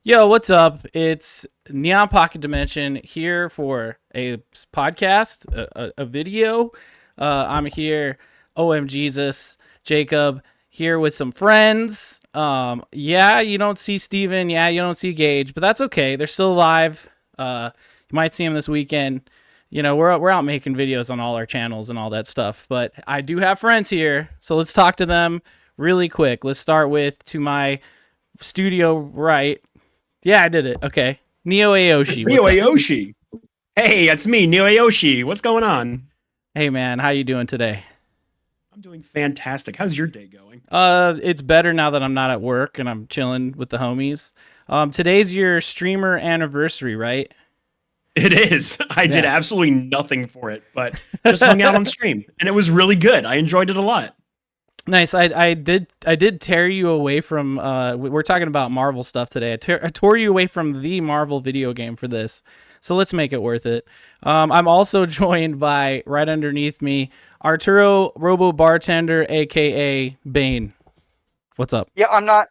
Yo, what's up? It's Neon Pocket Dimension here for a podcast, a video. I'm here, OM Jesus, Jacob, here with some friends. Yeah, you don't see Steven. Yeah, you don't see Gage, but that's okay. They're still alive. You might see them this weekend. You know, we're out making videos on all our channels and all that stuff. But I do have friends here, so let's talk to them really quick. Let's start with to my studio right. Yeah, I did it. Okay. NeoAoshi. NeoAoshi. Hey, it's me, NeoAoshi. What's going on? Hey man, how you doing today? I'm doing fantastic. How's your day going? It's better now that I'm not at work and I'm chilling with the homies. Today's your streamer anniversary, right? It is. I did absolutely nothing for it, but just hung out on stream, and it was really good. I enjoyed it a lot. Nice. I did tear you away from. We're talking about Marvel stuff today. I tore you away from the Marvel video game for this, so let's make it worth it. I'm also joined by right underneath me, Arturo Robo Bartender, aka Bane. What's up? Yeah, I'm not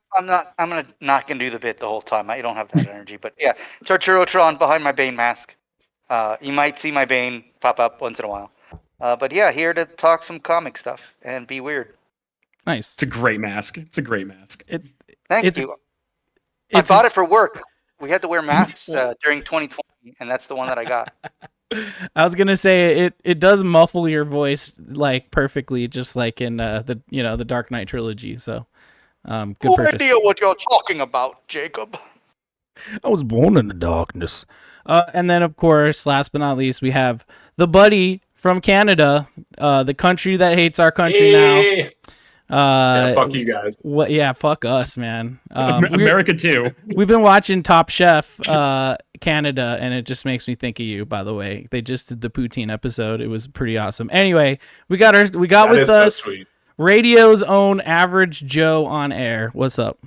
gonna do the bit the whole time. I don't have that energy, but yeah, it's Arturo Tron behind my Bane mask. You might see my Bane pop up once in a while. But yeah, here to talk some comic stuff and be weird. Nice. It's a great mask. Thank you. I bought it for work. We had to wear masks during 2020, and that's the one that I got. I was gonna say it does muffle your voice like perfectly, just like in the Dark Knight trilogy. So, good purchase. No idea what you're talking about, Jacob. I was born in the darkness. And then, of course, last but not least, we have the buddy from Canada, the country that hates our country now. Yeah, fuck you guys. What? Yeah, fuck us, man. America too. We've been watching Top Chef Canada, and it just makes me think of you. By the way, they just did the poutine episode. It was pretty awesome. Anyway, we got with us so radio's own Average Joe on air. What's up?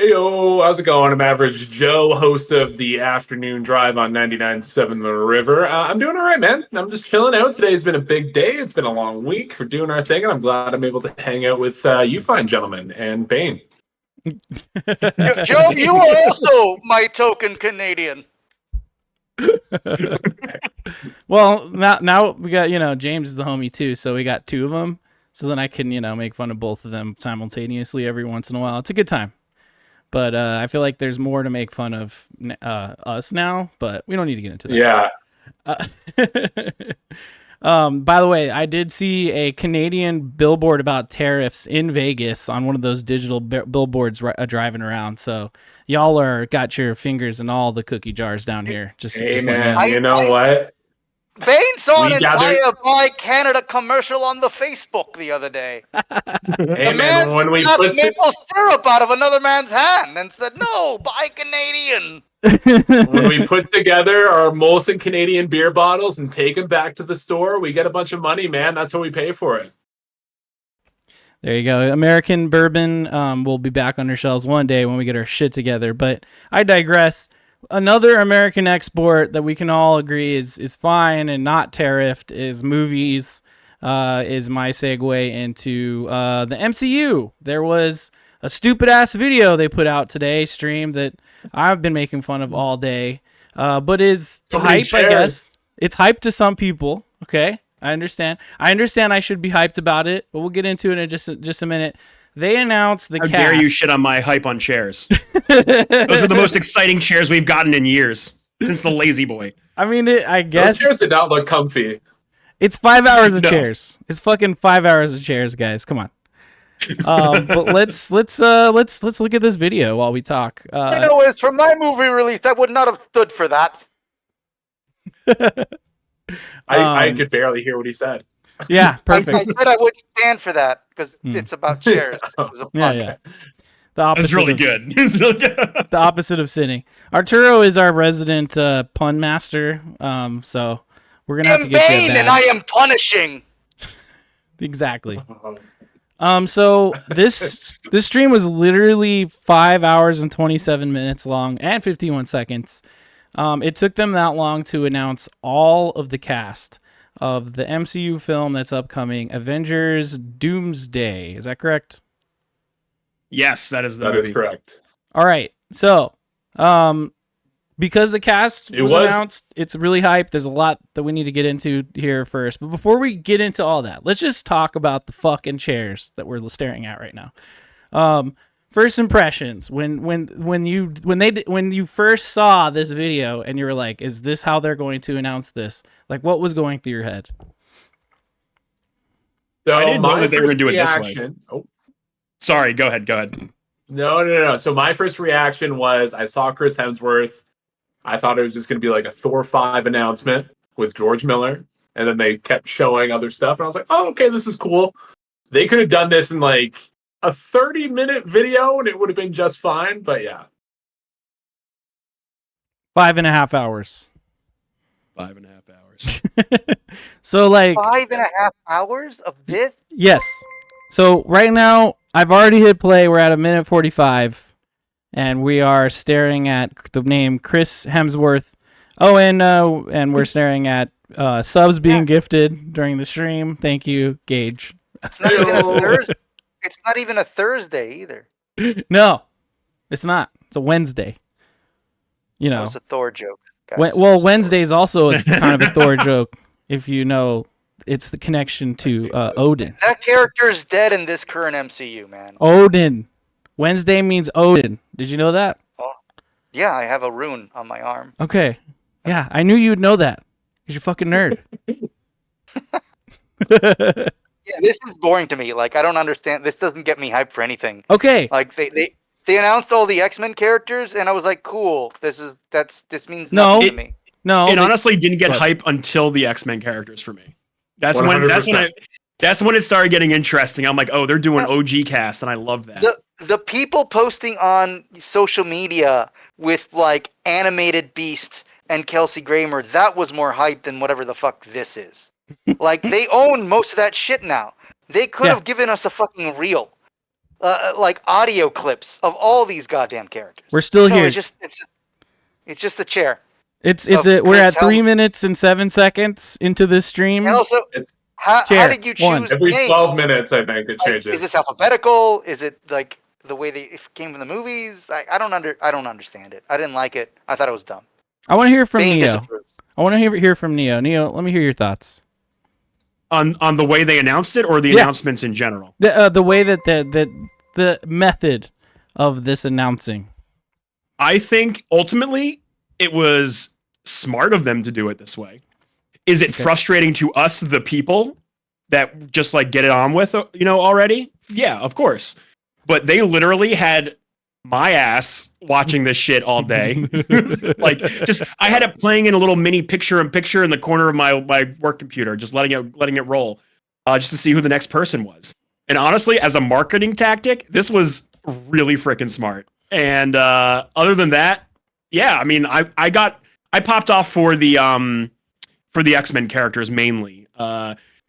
Hey, how's it going? I'm Average Joe, host of the Afternoon Drive on 99.7 The River. I'm doing all right, man. I'm just chilling out. Today's been a big day. It's been a long week. We're doing our thing, and I'm glad I'm able to hang out with you fine gentlemen and Bane. Joe, you are also my token Canadian. Well, now we got, James is the homie too, so we got two of them. So then I can, make fun of both of them simultaneously every once in a while. It's a good time. But I feel like there's more to make fun of us now, but we don't need to get into that. Yeah. By the way, I did see a Canadian billboard about tariffs in Vegas on one of those digital billboards driving around. So y'all got your fingers in all the cookie jars down here. Hey, man, you know what? Bane saw an entire Buy Canada commercial on the Facebook the other day. Hey, man, when we put maple syrup out of another man's hand and said, "No, buy Canadian." When we put together our Molson Canadian beer bottles and take them back to the store, we get a bunch of money, man. That's how we pay for it. There you go. American bourbon will be back on our shelves one day when we get our shit together. But I digress. Another American export that we can all agree is fine and not tariffed is movies. Is my segue into the MCU. There was a stupid ass video they put out today, stream that I've been making fun of all day, but is hype. I guess it's hype to some people. Okay, I understand. I should be hyped about it, but we'll get into it in just a minute. They announced the cast. How dare you shit on my hype on chairs? Those are the most exciting chairs we've gotten in years since the Lazy Boy. I mean, I guess those chairs did not look comfy. It's 5 hours of chairs. It's fucking 5 hours of chairs, guys. Come on. But let's look at this video while we talk. Anyways, from my movie release, I would not have stood for that. I could barely hear what he said. Yeah, perfect. I said I wouldn't stand for that because it's about chairs. It was a pun. Yeah. The opposite. It's really good. It's really good. The opposite of sinning. Arturo is our resident pun master. So we're gonna have to get you a badge. And I am punishing. Exactly. So this stream was literally 5 hours and 27 minutes long and 51 seconds. It took them that long to announce all of the cast of the MCU film that's upcoming, Avengers Doomsday. Is that correct? Yes, that is the movie. movie. That is correct. All right. So Because the cast was announced, it's really hyped. There's a lot that we need to get into here first. But before we get into all that, let's just talk about the fucking chairs that we're staring at right now. First impressions when you first saw this video and you were like, "Is this how they're going to announce this?" Like, what was going through your head? So I didn't know that they were going to do it this way. Oh. Sorry, go ahead. No. So my first reaction was I saw Chris Hemsworth. I thought it was just going to be like a Thor 5 announcement with George Miller. And then they kept showing other stuff. And I was like, oh, okay, this is cool. They could have done this in like a 30-minute video and it would have been just fine. But yeah. 5.5 hours. 5.5 hours. So like 5.5 hours of this? Yes. So right now I've already hit play. We're at 1:45. And we are staring at the name Chris Hemsworth. Oh, and we're staring at subs being gifted during the stream. Thank you, Gage. It's not even a Thursday. It's not even a Thursday either. No, it's not. It's a Wednesday. You know, it's a Thor joke. Guys. Wednesday is also a kind of a Thor joke. If you know, it's the connection to Odin. That character is dead in this current MCU, man. Odin. Wednesday means Odin. Did you know that? Oh, yeah, I have a rune on my arm. Okay. Yeah, I knew you'd know that. Because you're a fucking nerd. Yeah, this is boring to me. Like, I don't understand. This doesn't get me hyped for anything. Okay. Like, they announced all the X-Men characters, and I was like, cool. This means No. nothing to me. No. It honestly didn't get hype until the X-Men characters for me. That's when it started getting interesting. I'm like, oh, they're doing OG cast, and I love that. The people posting on social media with like animated Beast and Kelsey Grammer, that was more hype than whatever the fuck this is. Like, they own most of that shit now. They could have given us a fucking reel, like audio clips of all these goddamn characters. We're still here. It's just the chair. We're at 3 minutes and 7 seconds into this stream. And also, how did you choose? Every 12 minutes, I think it changes. Is this alphabetical? Is it like the way it came from the movies? I don't understand it. I didn't like it. I thought it was dumb. I want to hear from Bane Neo. disapproves. I want to hear from Neo. Neo, let me hear your thoughts on the way they announced it, or the announcements in general. The way that the method of this announcing. I think ultimately it was smart of them to do it this way. Is it frustrating to us, the people, that just like get it on with, already? Yeah, of course. But they literally had my ass watching this shit all day. Like, I had it playing in a little mini picture-in-picture in the corner of my work computer, just letting it roll, just to see who the next person was. And honestly, as a marketing tactic, this was really freaking smart. And other than that, yeah, I mean, I popped off for the X-Men characters mainly.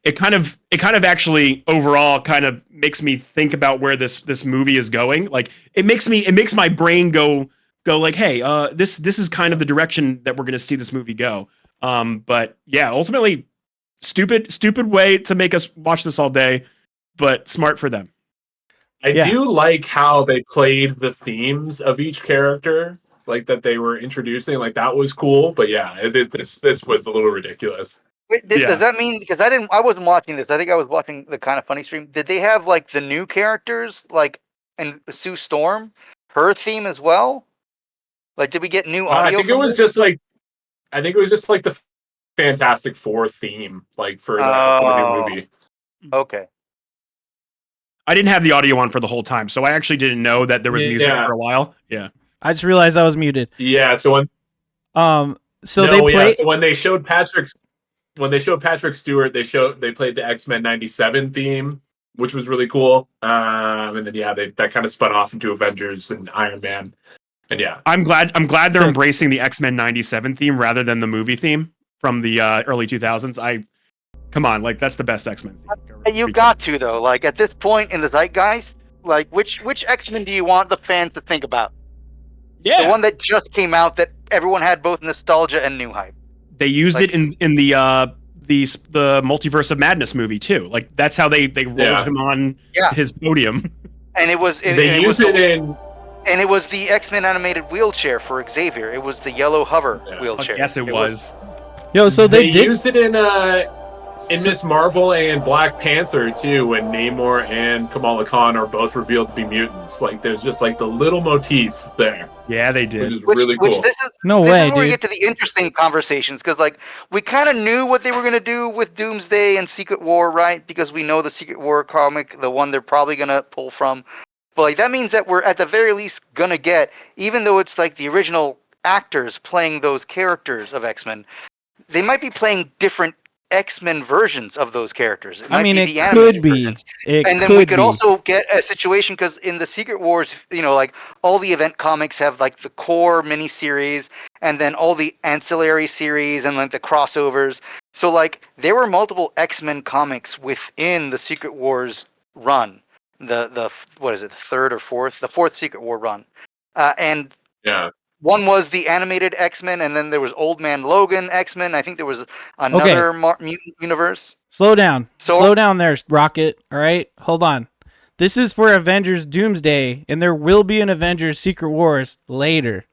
It kind of actually overall kind of makes me think about where this movie is going. Like, it makes my brain go like, hey, this is kind of the direction that we're going to see this movie go. But yeah, ultimately, stupid way to make us watch this all day, but smart for them. I do like how they played the themes of each character, like that they were introducing. Like, that was cool. But yeah, this was a little ridiculous. Wait, does that mean, because I wasn't watching this. I think I was watching the Kind of Funny stream. Did they have like the new characters, like, and Sue Storm, her theme as well? Like, did we get new audio? I think it was just like the Fantastic Four theme, like for the new movie. Okay. I didn't have the audio on for the whole time, so I actually didn't know that there was music for a while. Yeah. I just realized I was muted. Yeah. So when they showed Patrick Stewart, they played the X-Men 97 theme, which was really cool. And then that kind of spun off into Avengers and Iron Man. And yeah, I'm glad they're embracing the X-Men 97 theme rather than the movie theme from the early 2000s. Come on, like, that's the best X-Men theme. You got to, though. Like, at this point in the zeitgeist, like, which X-Men do you want the fans to think about? Yeah, the one that just came out that everyone had both nostalgia and new hype. They used it in the Multiverse of Madness movie too. Like, that's how they rolled him on to his podium. And it was they used it in And it was the X-Men animated wheelchair for Xavier. It was the yellow hover wheelchair. Yes, it was. Yo, so they did used it in Miss Marvel and Black Panther too, when Namor and Kamala Khan are both revealed to be mutants. Like there's just like the little motif there. Yeah, they Which did. is really cool. This no is way, where we dude. get to the interesting conversations, because like we kind of knew what they were going to do with Doomsday and Secret War, right? Because we know the Secret War comic, the one they're probably going to pull from. But like that means that we're at the very least going to get, even though it's like the original actors playing those characters of X-Men, they might be playing different X-Men versions of those characters. It might be it the animated could be. versions. It And then could we could be. also get a situation, because in the Secret Wars, like all the event comics have like the core miniseries and then all the ancillary series and like the crossovers. So like there were multiple X-Men comics within the Secret Wars run. The what is it, the third or fourth? The fourth Secret War run. And Yeah. one was the animated X-Men, and then there was Old Man Logan X-Men. I think there was another mutant universe. Slow down. So- Slow down there, Rocket. All right? Hold on. This is for Avengers Doomsday, and there will be an Avengers Secret Wars later.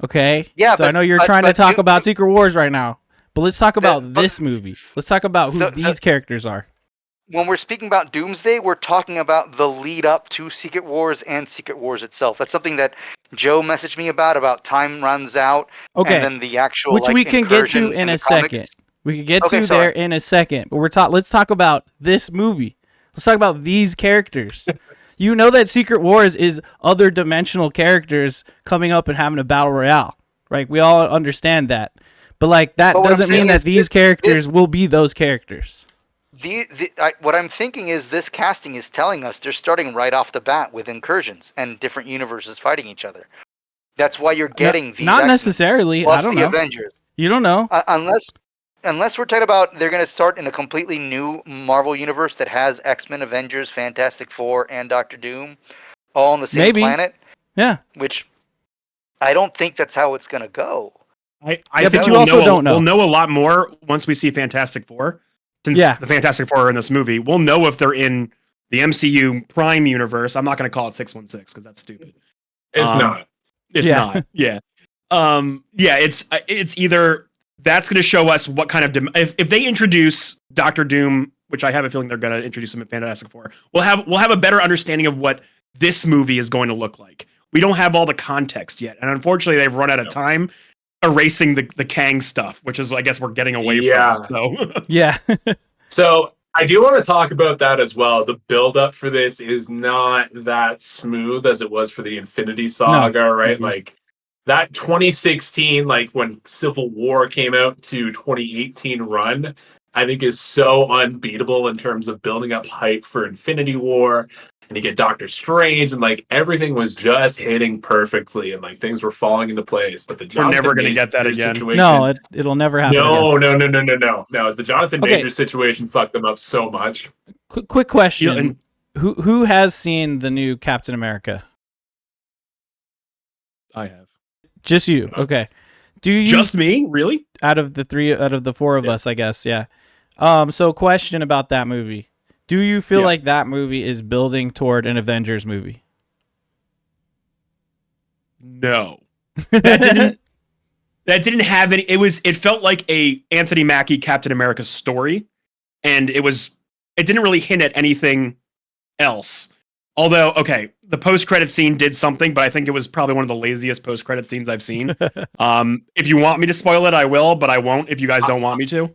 Okay? Yeah, so I but- know you're but- trying to but talk Doom- about Secret Wars right now, but let's talk about but- this movie. Let's talk about who these characters are. When we're speaking about Doomsday, we're talking about the lead up to Secret Wars and Secret Wars itself. That's something that Joe messaged me about time runs out, Okay. and then the actual Which like, we can get to incursion in the a comics. second. We can get Okay, to sorry. there in a second. But let's talk about this movie. Let's talk about these characters. You know that Secret Wars is other dimensional characters coming up and having a battle royale, right? We all understand that. But like that But what I'm doesn't mean saying that is these characters will be those characters. What I'm thinking is this casting is telling us they're starting right off the bat with incursions and different universes fighting each other. That's why you're getting these Not X-Men necessarily. plus I don't the know. Avengers. You don't know. Unless we're talking about they're going to start in a completely new Marvel universe that has X-Men, Avengers, Fantastic Four, and Doctor Doom all on the same Maybe. planet, Yeah. which I don't think that's how it's going to go. I Yeah, think but you we'll also know, don't know. We'll know a lot more once we see Fantastic Four. Since Yeah. the Fantastic Four are in this movie, we'll know if they're in the MCU Prime universe. I'm not going to call it 616 because that's stupid. It's not. It's Yeah. not. Yeah. Yeah. It's either that's going to show us what kind of if they introduce Doctor Doom, which I have a feeling they're going to introduce him in Fantastic Four. We'll have a better understanding of what this movie is going to look like. We don't have all the context yet, and unfortunately, they've run out of time erasing the Kang stuff, which is I guess we're getting away from. So. Yeah. So I do want to talk about that as well. The build-up for this is not that smooth as it was for the Infinity Saga, right? Mhm. Like that 2016, like when Civil War came out, to 2018 run, I think is so unbeatable in terms of building up hype for Infinity War. And you get Doctor Strange, and like everything was just hitting perfectly, and like things were falling into place. But the We're never going to get that again. Situation, No, it'll never happen. no. The Jonathan Okay. Majors situation fucked them up so much. Quick question. Yeah, and- Who has seen the new Captain America? I have. Just you. Okay. Do you Just me, really? out of the four of us, I guess, yeah. So question about that movie. Do you feel Yeah. like that movie is building toward an Avengers movie? No. That didn't have any. It felt like a Anthony Mackie Captain America story, and it didn't really hint at anything else. Although, okay, the post-credit scene did something, but I think it was probably one of the laziest post-credit scenes I've seen. If you want me to spoil it, I will, but I won't if you guys don't want me to.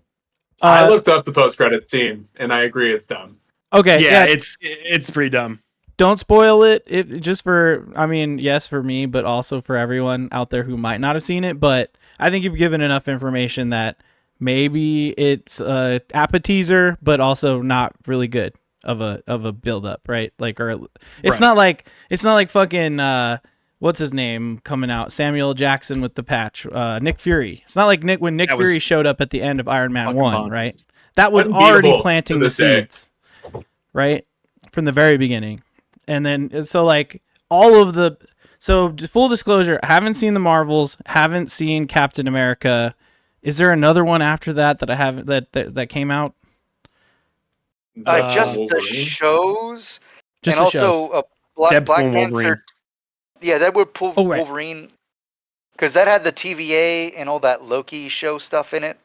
I looked up the post-credit scene, and I agree it's dumb. Okay, Yeah, yeah. it's pretty dumb. Don't spoil it. Just for, I mean, yes, for me, but also for everyone out there who might not have seen it. But I think you've given enough information that maybe it's a appetizer, but also not really good of a build up, right? Like, or it's Right. not like fucking what's his name coming out, Samuel Jackson with the patch, Nick Fury. It's not like when Nick That was Fury showed up at the end of Iron Man fucking 1, bonkers. right? That was Unbeatable already planting to the this day. seeds, right, from the very beginning. And then, so like all of the, so full disclosure, haven't seen the Marvels, haven't seen Captain America. Is there another one after that I haven't, that came out? Just the Wolverine. shows, Just and the shows. also Black Deadpool and Panther. Wolverine. pull Oh, right. Wolverine, because that had the TVA and all that Loki show stuff in it,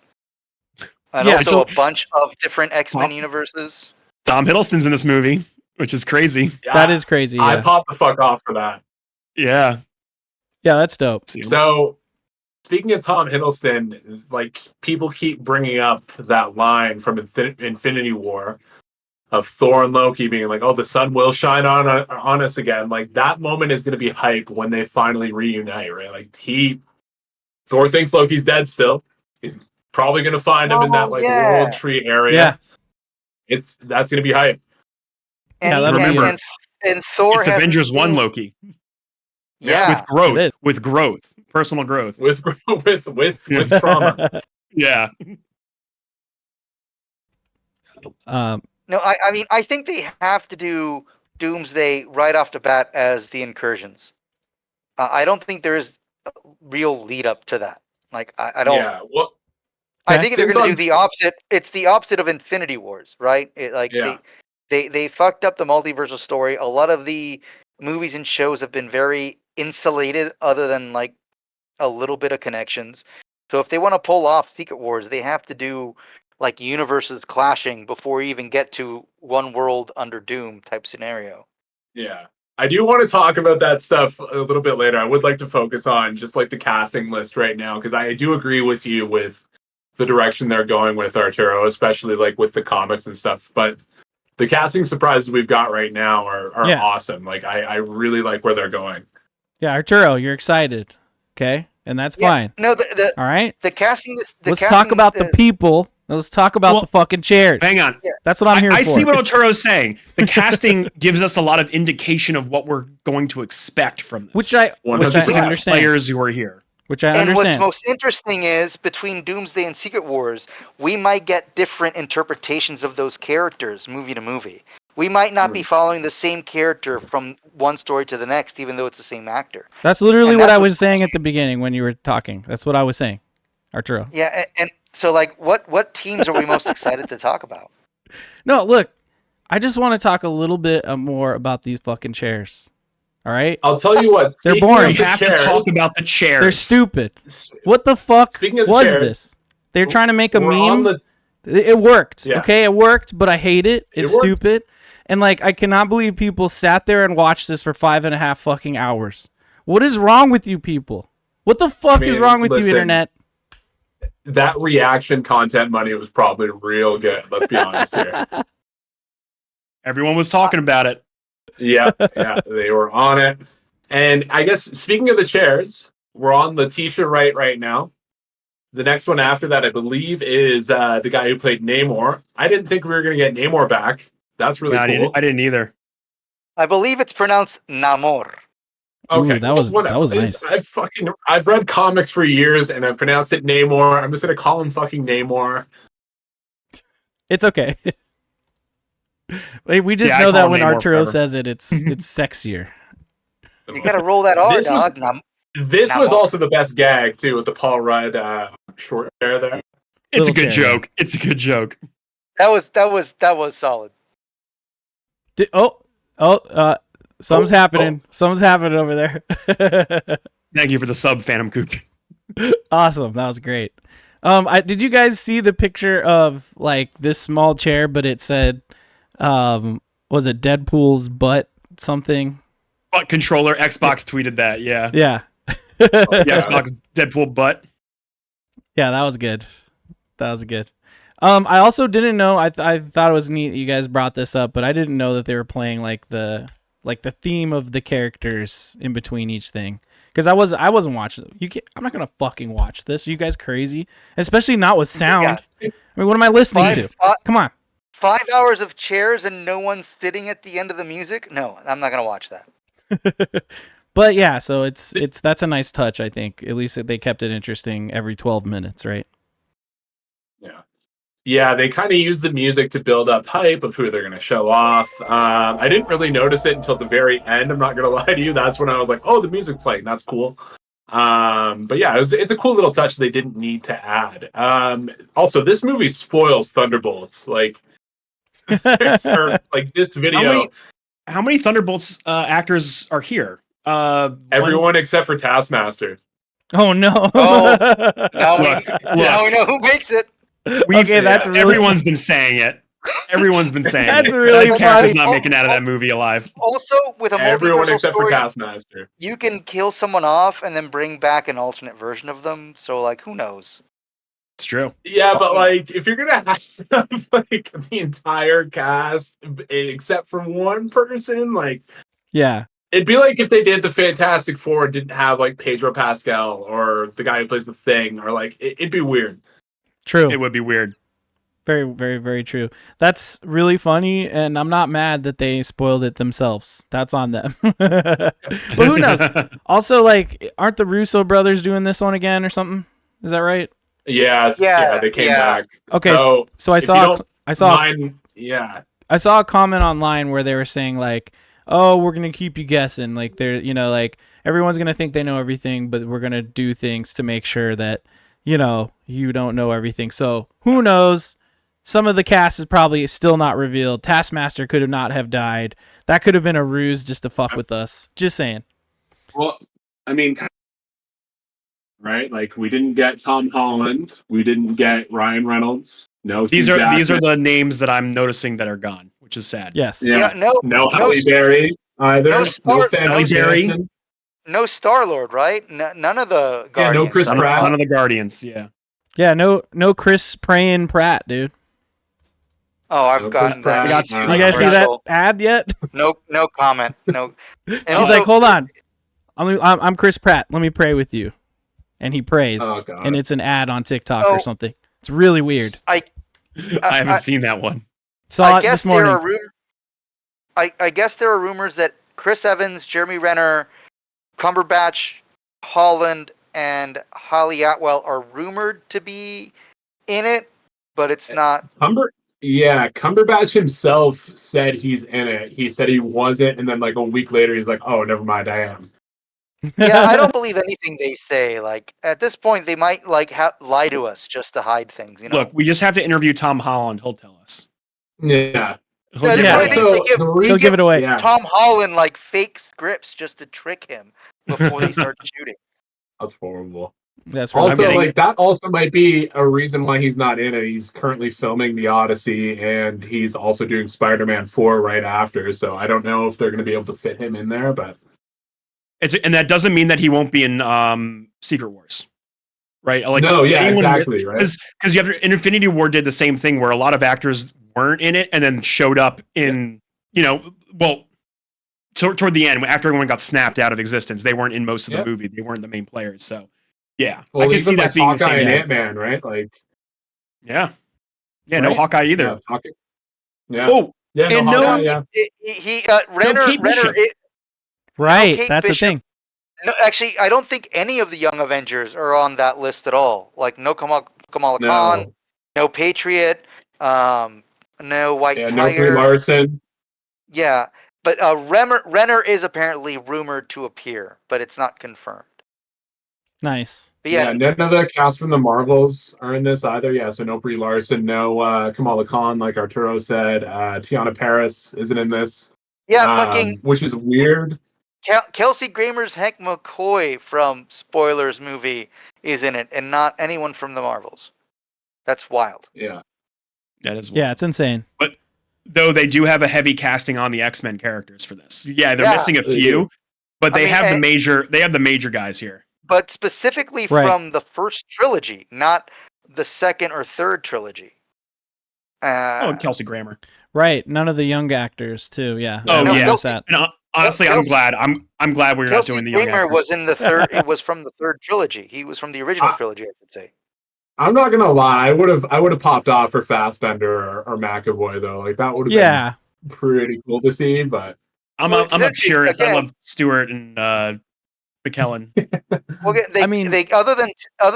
and Yeah, also so- a bunch of different X-Men Tom- universes. Tom Hiddleston's in this movie, which is crazy. That is crazy. I Yeah, popped the fuck off for that. Yeah. yeah, that's dope. So, speaking of Tom Hiddleston, like people keep bringing up that line from Infinity War of Thor and Loki being like, "Oh, the sun will shine on us again." Like that moment is going to be hype when they finally reunite, right? Like Thor thinks Loki's dead still. He's probably going to find him in that world tree area. Yeah. That's going to be hype. And Yeah, that'll be Remember, it. and Thor it's hasn't Avengers 1 seen- Loki. Yeah, With It is. growth. Personal growth. with trauma. Yeah. no, I mean, I think they have to do Doomsday right off the bat as the incursions. I don't think there is a real lead up to that. Like, I don't. Yeah. Well, I think they're Since going to on- do the opposite. It's the opposite of Infinity Wars, right? Yeah. They fucked up the multiversal story. A lot of the movies and shows have been very insulated, other than like a little bit of connections. So if they want to pull off Secret Wars, they have to do like universes clashing before you even get to one world under Doom type scenario. Yeah. I do want to talk about that stuff a little bit later. I would like to focus on just like the casting list right now, because I do agree with you with the direction they're going with Arturo, especially like with the comics and stuff. But the casting surprises we've got right now are Yeah. awesome. Like I really like where they're going. Yeah, Arturo, you're excited, okay, and that's fine. No, the All right, the casting. let's talk about the people. Let's talk about the fucking chairs. Hang on. That's what I'm here for. I see what Arturo's saying. The casting gives us a lot of indication of what we're going to expect from this. which I 100%. understand. Players who are here. Which I And what's understand. most interesting is between Doomsday and Secret Wars, we might get different interpretations of those characters movie to movie. We might not be following the same character from one story to the next, even though it's the same actor. That's literally and what that's I was what's saying at the beginning when you were talking. That's what I was saying, Arturo. Yeah, and so like, what teams are we most excited to talk about? No, look, I just want to talk a little bit more about these fucking chairs. All right, I'll tell you what. They're speaking boring. of We the have to chairs- talk about the chairs. they're stupid. What the fuck Speaking of was chairs, this? They're trying to make a we're on meme. the- It worked. Yeah. Okay, it worked, but I hate it. It's It worked. stupid. And like, I cannot believe people sat there and watched this for 5.5 fucking hours. What is wrong with you people? What the fuck is mean, wrong with you, listen. internet? that reaction content money was probably real good. Let's be honest here. Everyone was talking about it. Yeah, they were on it. And I guess speaking of the chairs, we're on Letitia Wright right now. The next one after that, I believe, is the guy who played Namor. I didn't think we were going to get Namor back. That's really No, cool. I didn't either. I believe it's pronounced Namor. Okay, Ooh, that was nice. I've read comics for years and I've pronounced it Namor. I'm just gonna call him fucking Namor. It's okay. We just Yeah, I know call that him when Namor Arturo forever. says it, it's sexier. You gotta roll that R, This was- dog. This was Namor. also the best gag too with the Paul Rudd short hair there. It's Little a good chair. joke. It's a good joke. That was solid. Something's happening. Something's happening over there. Thank you for the sub, Phantom Coop. Awesome. That was great. Did you guys see the picture of like this small chair, but it said, was it Deadpool's butt something? Butt controller. Xbox tweeted that. Yeah. Yeah. The Xbox Deadpool butt. Yeah, that was good. That was good. I also didn't know. I thought it was neat that you guys brought this up, but I didn't know that they were playing like the theme of the characters in between each thing. Because I wasn't watching. I'm not gonna fucking watch this. Are you guys crazy? Especially not with sound. I mean, what am I listening to? Come on. 5 hours of chairs and no one sitting at the end of the music? No, I'm not gonna watch that. But yeah, so that's a nice touch. I think at least they kept it interesting every 12 minutes, right? Yeah, they kind of used the music to build up hype of who they're going to show off. I didn't really notice it until the very end. I'm not going to lie to you. That's when I was like, oh, the music playing. That's cool. But yeah, it's a cool little touch they didn't need to add. Also, this movie spoils Thunderbolts. Like, like this video. How many Thunderbolts actors are here? Everyone except for Taskmaster. Oh no. Oh, now Look, now we know who makes it. Okay, that's really everyone's been saying it. Everyone's been saying That's it. really That character's funny. not making it out of that movie alive. Also, with a Everyone multiversal except for story, Taskmaster. you can kill someone off and then bring back an alternate version of them. So, like, who knows? It's true. Yeah, but like, if you're gonna have like the entire cast except for one person, like, Yeah. it'd be like if they did the Fantastic Four and didn't have like Pedro Pascal or the guy who plays the Thing, or like, it'd be weird. True. It would be weird. Very, very, very true. That's really funny, and I'm not mad that they spoiled it themselves. That's on them. But who knows? Also, like, aren't the Russo brothers doing this one again or something? Is that right? Yeah, they came back. Okay, so I if you saw don't I saw a comment online where they were saying like, "Oh, we're gonna keep you guessing." Like they're like everyone's gonna think they know everything, but we're gonna do things to make sure that you don't know everything. So who knows? Some of the cast is probably still not revealed. Taskmaster could have not have died. That could have been a ruse just to fuck with us. Just saying. Well, I mean, right? Like, we didn't get Tom Holland. We didn't get Ryan Reynolds. No, these Hugh are Jackman. the names that I'm noticing that are gone, which is sad. Yes. Yeah. No Halle Berry either. No Halle Berry. No Star-Lord, right? None of the Guardians. no Chris Pratt. None of the Guardians. Yeah. Yeah. No Chris Prayin Pratt, dude. Oh, I've gotten that. You guys see that ad yet? No comment. No. And He's also, like, hold on. I'm Chris Pratt. Let me pray with you. And he prays. Oh, God. And it's an ad on TikTok or something. It's really weird. I haven't seen that one. Saw it this morning. I guess there are rumors that Chris Evans, Jeremy Renner, Cumberbatch, Holland, and Holly Atwell are rumored to be in it, but it's not. Cumberbatch himself said he's in it. He said he wasn't, and then like a week later, he's like, "Oh, never mind, I am." Yeah, I don't believe anything they say. Like at this point, they might like lie to us just to hide things. Look, we just have to interview Tom Holland. He'll tell us. Yeah. He'll give it away. Yeah. Tom Holland like fake scripts just to trick him before they start shooting. That's horrible. That's also like that. Also might be a reason why he's not in it. He's currently filming The Odyssey, and he's also doing Spider-Man 4 right after. So I don't know if they're going to be able to fit him in there, but and that doesn't mean that he won't be in Secret Wars, right? Like exactly, right? Because you have Infinity War did the same thing where a lot of actors weren't in it and then showed up in toward the end after everyone got snapped out of existence. They weren't in most of the movie. They weren't the main players. So yeah, well, I can see that being the Hawkeye same. And Ant-Man, right? Like yeah, right? No Hawkeye either. Yeah. Oh, yeah, and Hawkeye, Renner. Right, Kate that's Bishop. the thing. No, actually, I don't think any of the Young Avengers are on that list at all. Like no Kamala Khan, no Patriot, no White Tiger, no Brie Larson. Yeah, but Renner is apparently rumored to appear, but it's not confirmed. Nice. But none of the cast from the Marvels are in this either. Yeah, so no Brie Larson, no Kamala Khan, like Arturo said. Tiana Paris isn't in this. Yeah, which is weird. Kelsey Grammer's Hank McCoy from Spoilers movie is in it, and not anyone from the Marvels. That's wild. Yeah, that is wild. Yeah, it's insane. But though they do have a heavy casting on the X-Men characters for this. Yeah, they're missing a few, but they have the major guys here. But specifically from the first trilogy, not the second or third trilogy. Kelsey Grammer. Right, none of the young actors too. Yeah. And honestly, I'm glad. I'm glad we're not doing the young actors. Was in the third. It was from the third trilogy. He was from the original trilogy, I should say. I'm not gonna lie. I would have popped off for Fassbender or McAvoy though. Like that would have been pretty cool to see. But I'm a purist. I love Stewart and McKellen. Well, they other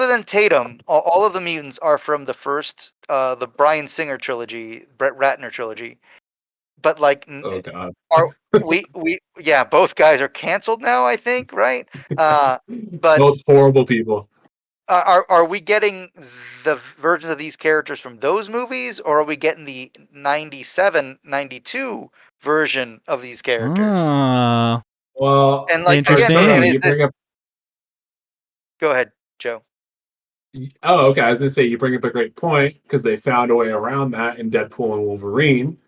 than Tatum, all of the mutants are from the first, the Bryan Singer trilogy, Brett Ratner trilogy. But like, oh god, both guys are canceled now. I think, right? But both horrible people. Are we getting the versions of these characters from those movies, or are we getting the 97, 92 version of these characters? Well, And like Interesting. again, Arturo, and you bring up. go ahead, Joe. Oh, okay. I was going to say you bring up a great point because they found a way around that in Deadpool and Wolverine,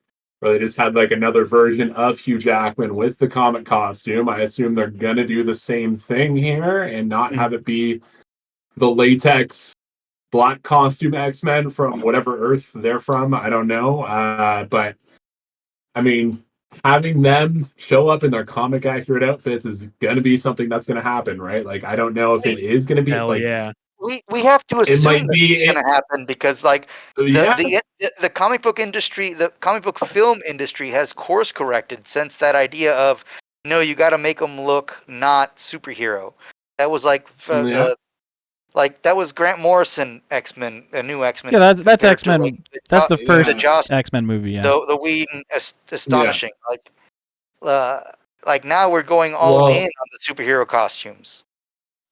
where they just had like another version of Hugh Jackman with the comic costume. I assume they're going to do the same thing here and not have it be the latex black costume X-Men from whatever Earth they're from. I don't know. But I mean, having them show up in their comic accurate outfits is going to be something that's going to happen, right? Like, I don't know if it is going to be Hell like, yeah. We have to it assume might that be, it's going to happen because like yeah. the comic book industry, the comic book film industry has course corrected since that idea of no, you got to make them look not superhero. That was like Yeah. that was Grant Morrison X-Men, a new X-Men. Yeah, that's character, X-Men. like, That's the the first Joss, X-Men movie. Yeah. the Whedon astonishing. Like now we're going all Well, in on the superhero costumes.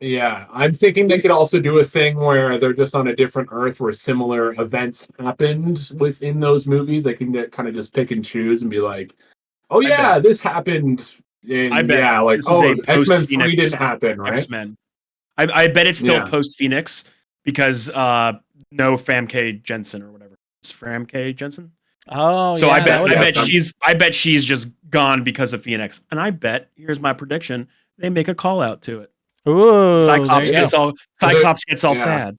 yeah, I'm thinking they could also do a thing where they're just on a different Earth where similar events happened within those movies. They can kind of just pick and choose and be like, "Oh yeah, this happened." And I bet yeah, like, this is oh, a X-Men 3 post-Phoenix didn't happen, right? X-Men. I bet it's still Yeah. post-Phoenix because no Famke Jensen or whatever. Is Famke Jensen? Oh, So yeah. I that would bet make sense. I bet she's just gone because of Phoenix. And I bet, here's my prediction, they make a call out to it. Ooh, Cyclops there you go. gets all Yeah. sad.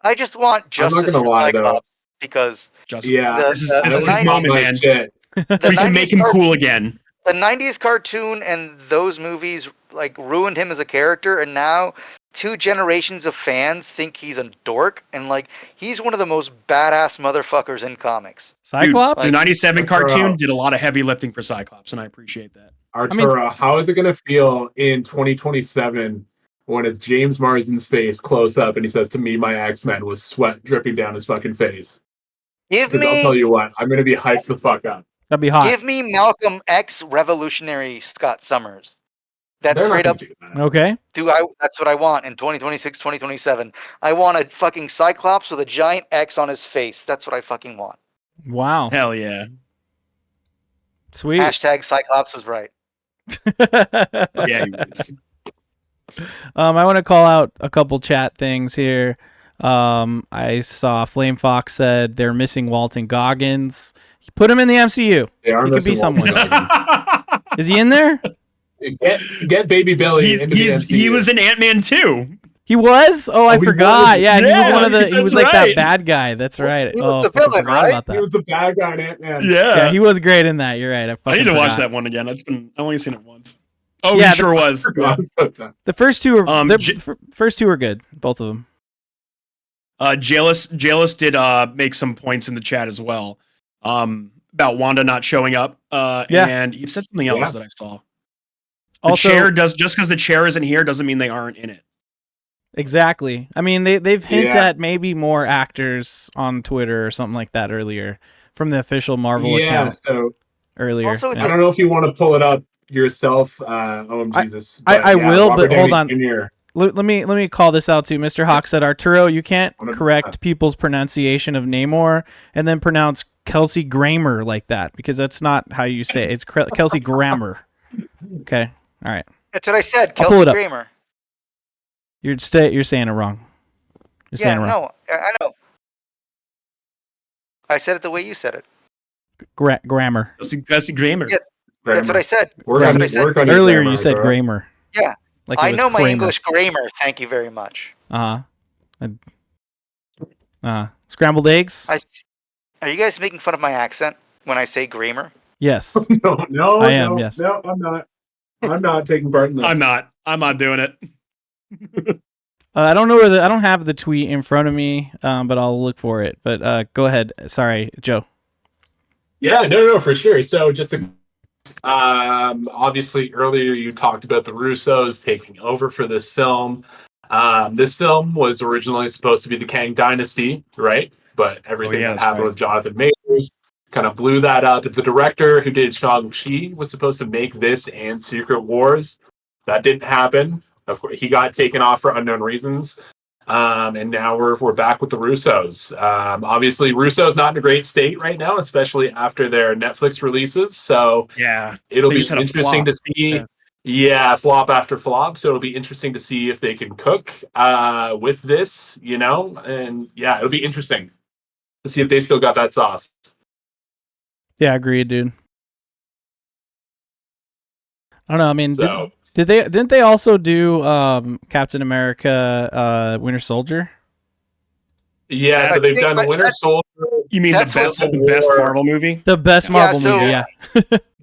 I just want I'm not justice gonna for lie, though. Cyclops because Just Yeah, the, this is the, this the is his 90s moment, my man. shit. the We can make 90s him car- cool again. the 90s cartoon and those movies like ruined him as a character, and now 2 generations of fans think he's a dork, and like he's one of the most badass motherfuckers in comics. Cyclops? The 97 Arturo. cartoon did a lot of heavy lifting for Cyclops, and I appreciate that. Arturo, how is it going to feel in 2027 when it's James Marsden's face close up and he says to me, my X-Men, with sweat dripping down his fucking face? Give Because I'll tell me you what, I'm going to be hyped the fuck up. That'd be hot. give me Malcolm X revolutionary Scott Summers. That's They're not straight going up. to do that. Okay. That's what I want in 2026, 2027. I want a fucking Cyclops with a giant X on his face. That's what I fucking want. Wow. Hell yeah. Sweet. Hashtag Cyclops is right. Yeah, he was. I want to call out a couple chat things here. I saw Flame Fox said they're missing Walton Goggins. Put him in the MCU. They are He could be missing Walton someone. Goggins. Is he in there? Get Baby Billy into the MCU. He was in Ant-Man 2. He was? Oh, I he forgot. was? Yeah, he was Yeah, one of the. He was that's like that right. bad guy. That's right. He was Oh, the fucking villain, forgot right? about He that. was the bad guy in Ant-Man. Yeah, he was great in that. You're right. I I need to watch forgot. that one again. I've only seen it once. Oh, Yeah, he sure was. Forgot about that. The first two are J- first two are good. Both of them. Jalis did make some points in the chat as well. About Wanda not showing up. Yeah. And he said something else that I saw. The Also, chair just because the chair isn't here doesn't mean they aren't in it. exactly. I mean, they've hinted Yeah. at maybe more actors on Twitter or something like that earlier from the official Marvel Yeah, account so earlier. Also, it's I don't know if you want to pull it up yourself. Jesus. I will, Robert but hold Downey on. Jr. Let me call this out too. Mr. Hawk said, Arturo, you can't 100%. correct people's pronunciation of Namor and then pronounce Kelsey Grammer like that because that's not how you say it. It's Kelsey Grammer. Okay. All right. That's what I said. I'll pull Kelsey it up. Grammer. You're saying it wrong. You're saying it wrong. No, I know. I said it the way you said it. Grammar. Kelsey Grammer. Yeah. That's what I said. Work That's on, what I said. work on your Earlier grammar, you said Arturo. Grammer. Yeah. Like it I was know my Kramer. English grammar. Thank you very much. Scrambled eggs? Are you guys making fun of my accent when I say grammar? Yes. No, I am, yes. No, I'm not. I'm not taking part in this. I'm not doing it. I don't know I don't have the tweet in front of me, but I'll look for it. But go ahead. Sorry, Joe. Yeah, no, for sure. So just to, obviously earlier you talked about the Russos taking over for this film. This film was originally supposed to be the Kang Dynasty, right? But everything that that's happened right. with Jonathan Majors kind of blew that up. The director who did Shang-Chi was supposed to make this and Secret Wars. That didn't happen. Of course, he got taken off for unknown reasons. And now we're back with the Russos. Obviously, Russo's not in a great state right now, especially after their Netflix releases. So Yeah, it'll they be just had a interesting flop. to see. Yeah. Yeah, flop after flop. So it'll be interesting to see if they can cook with this, and yeah, it'll be interesting to see if they still got that sauce. Yeah, agreed, dude. I don't know. I mean, So didn't they also do Captain America Winter Soldier? yeah, so I they've think done Winter Soldier. You mean the That's what- best Marvel movie? The best Yeah, Marvel so- movie, yeah.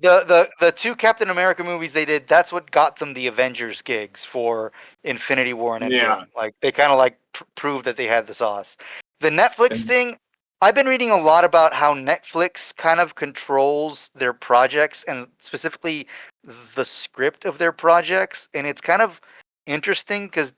The two Captain America movies they did, that's what got them the Avengers gigs for Infinity War and Endgame. Yeah. Like they kind of like proved that they had the sauce. The Netflix And- thing, I've been reading a lot about how Netflix kind of controls their projects and specifically the script of their projects, and it's kind of interesting because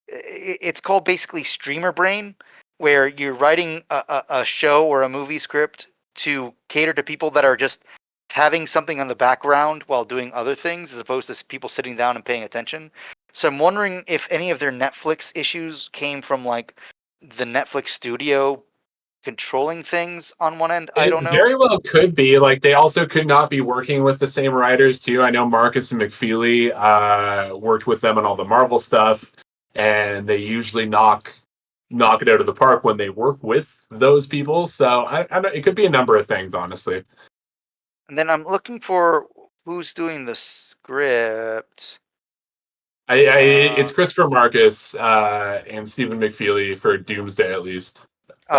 it's called basically streamer brain, where you're writing a show or a movie script to cater to people that are just having something on the background while doing other things as opposed to people sitting down and paying attention. So I'm wondering if any of their Netflix issues came from like the Netflix studio controlling things on one end. I don't know. Very well could be. Like they also could not be working with the same writers too. I know Marcus and McFeely worked with them on all the Marvel stuff, and they usually knock it out of the park when they work with those people. So I don't, it could be a number of things, honestly. And then I'm looking for who's doing the script. It's Christopher Marcus and Stephen McFeely for Doomsday, at least.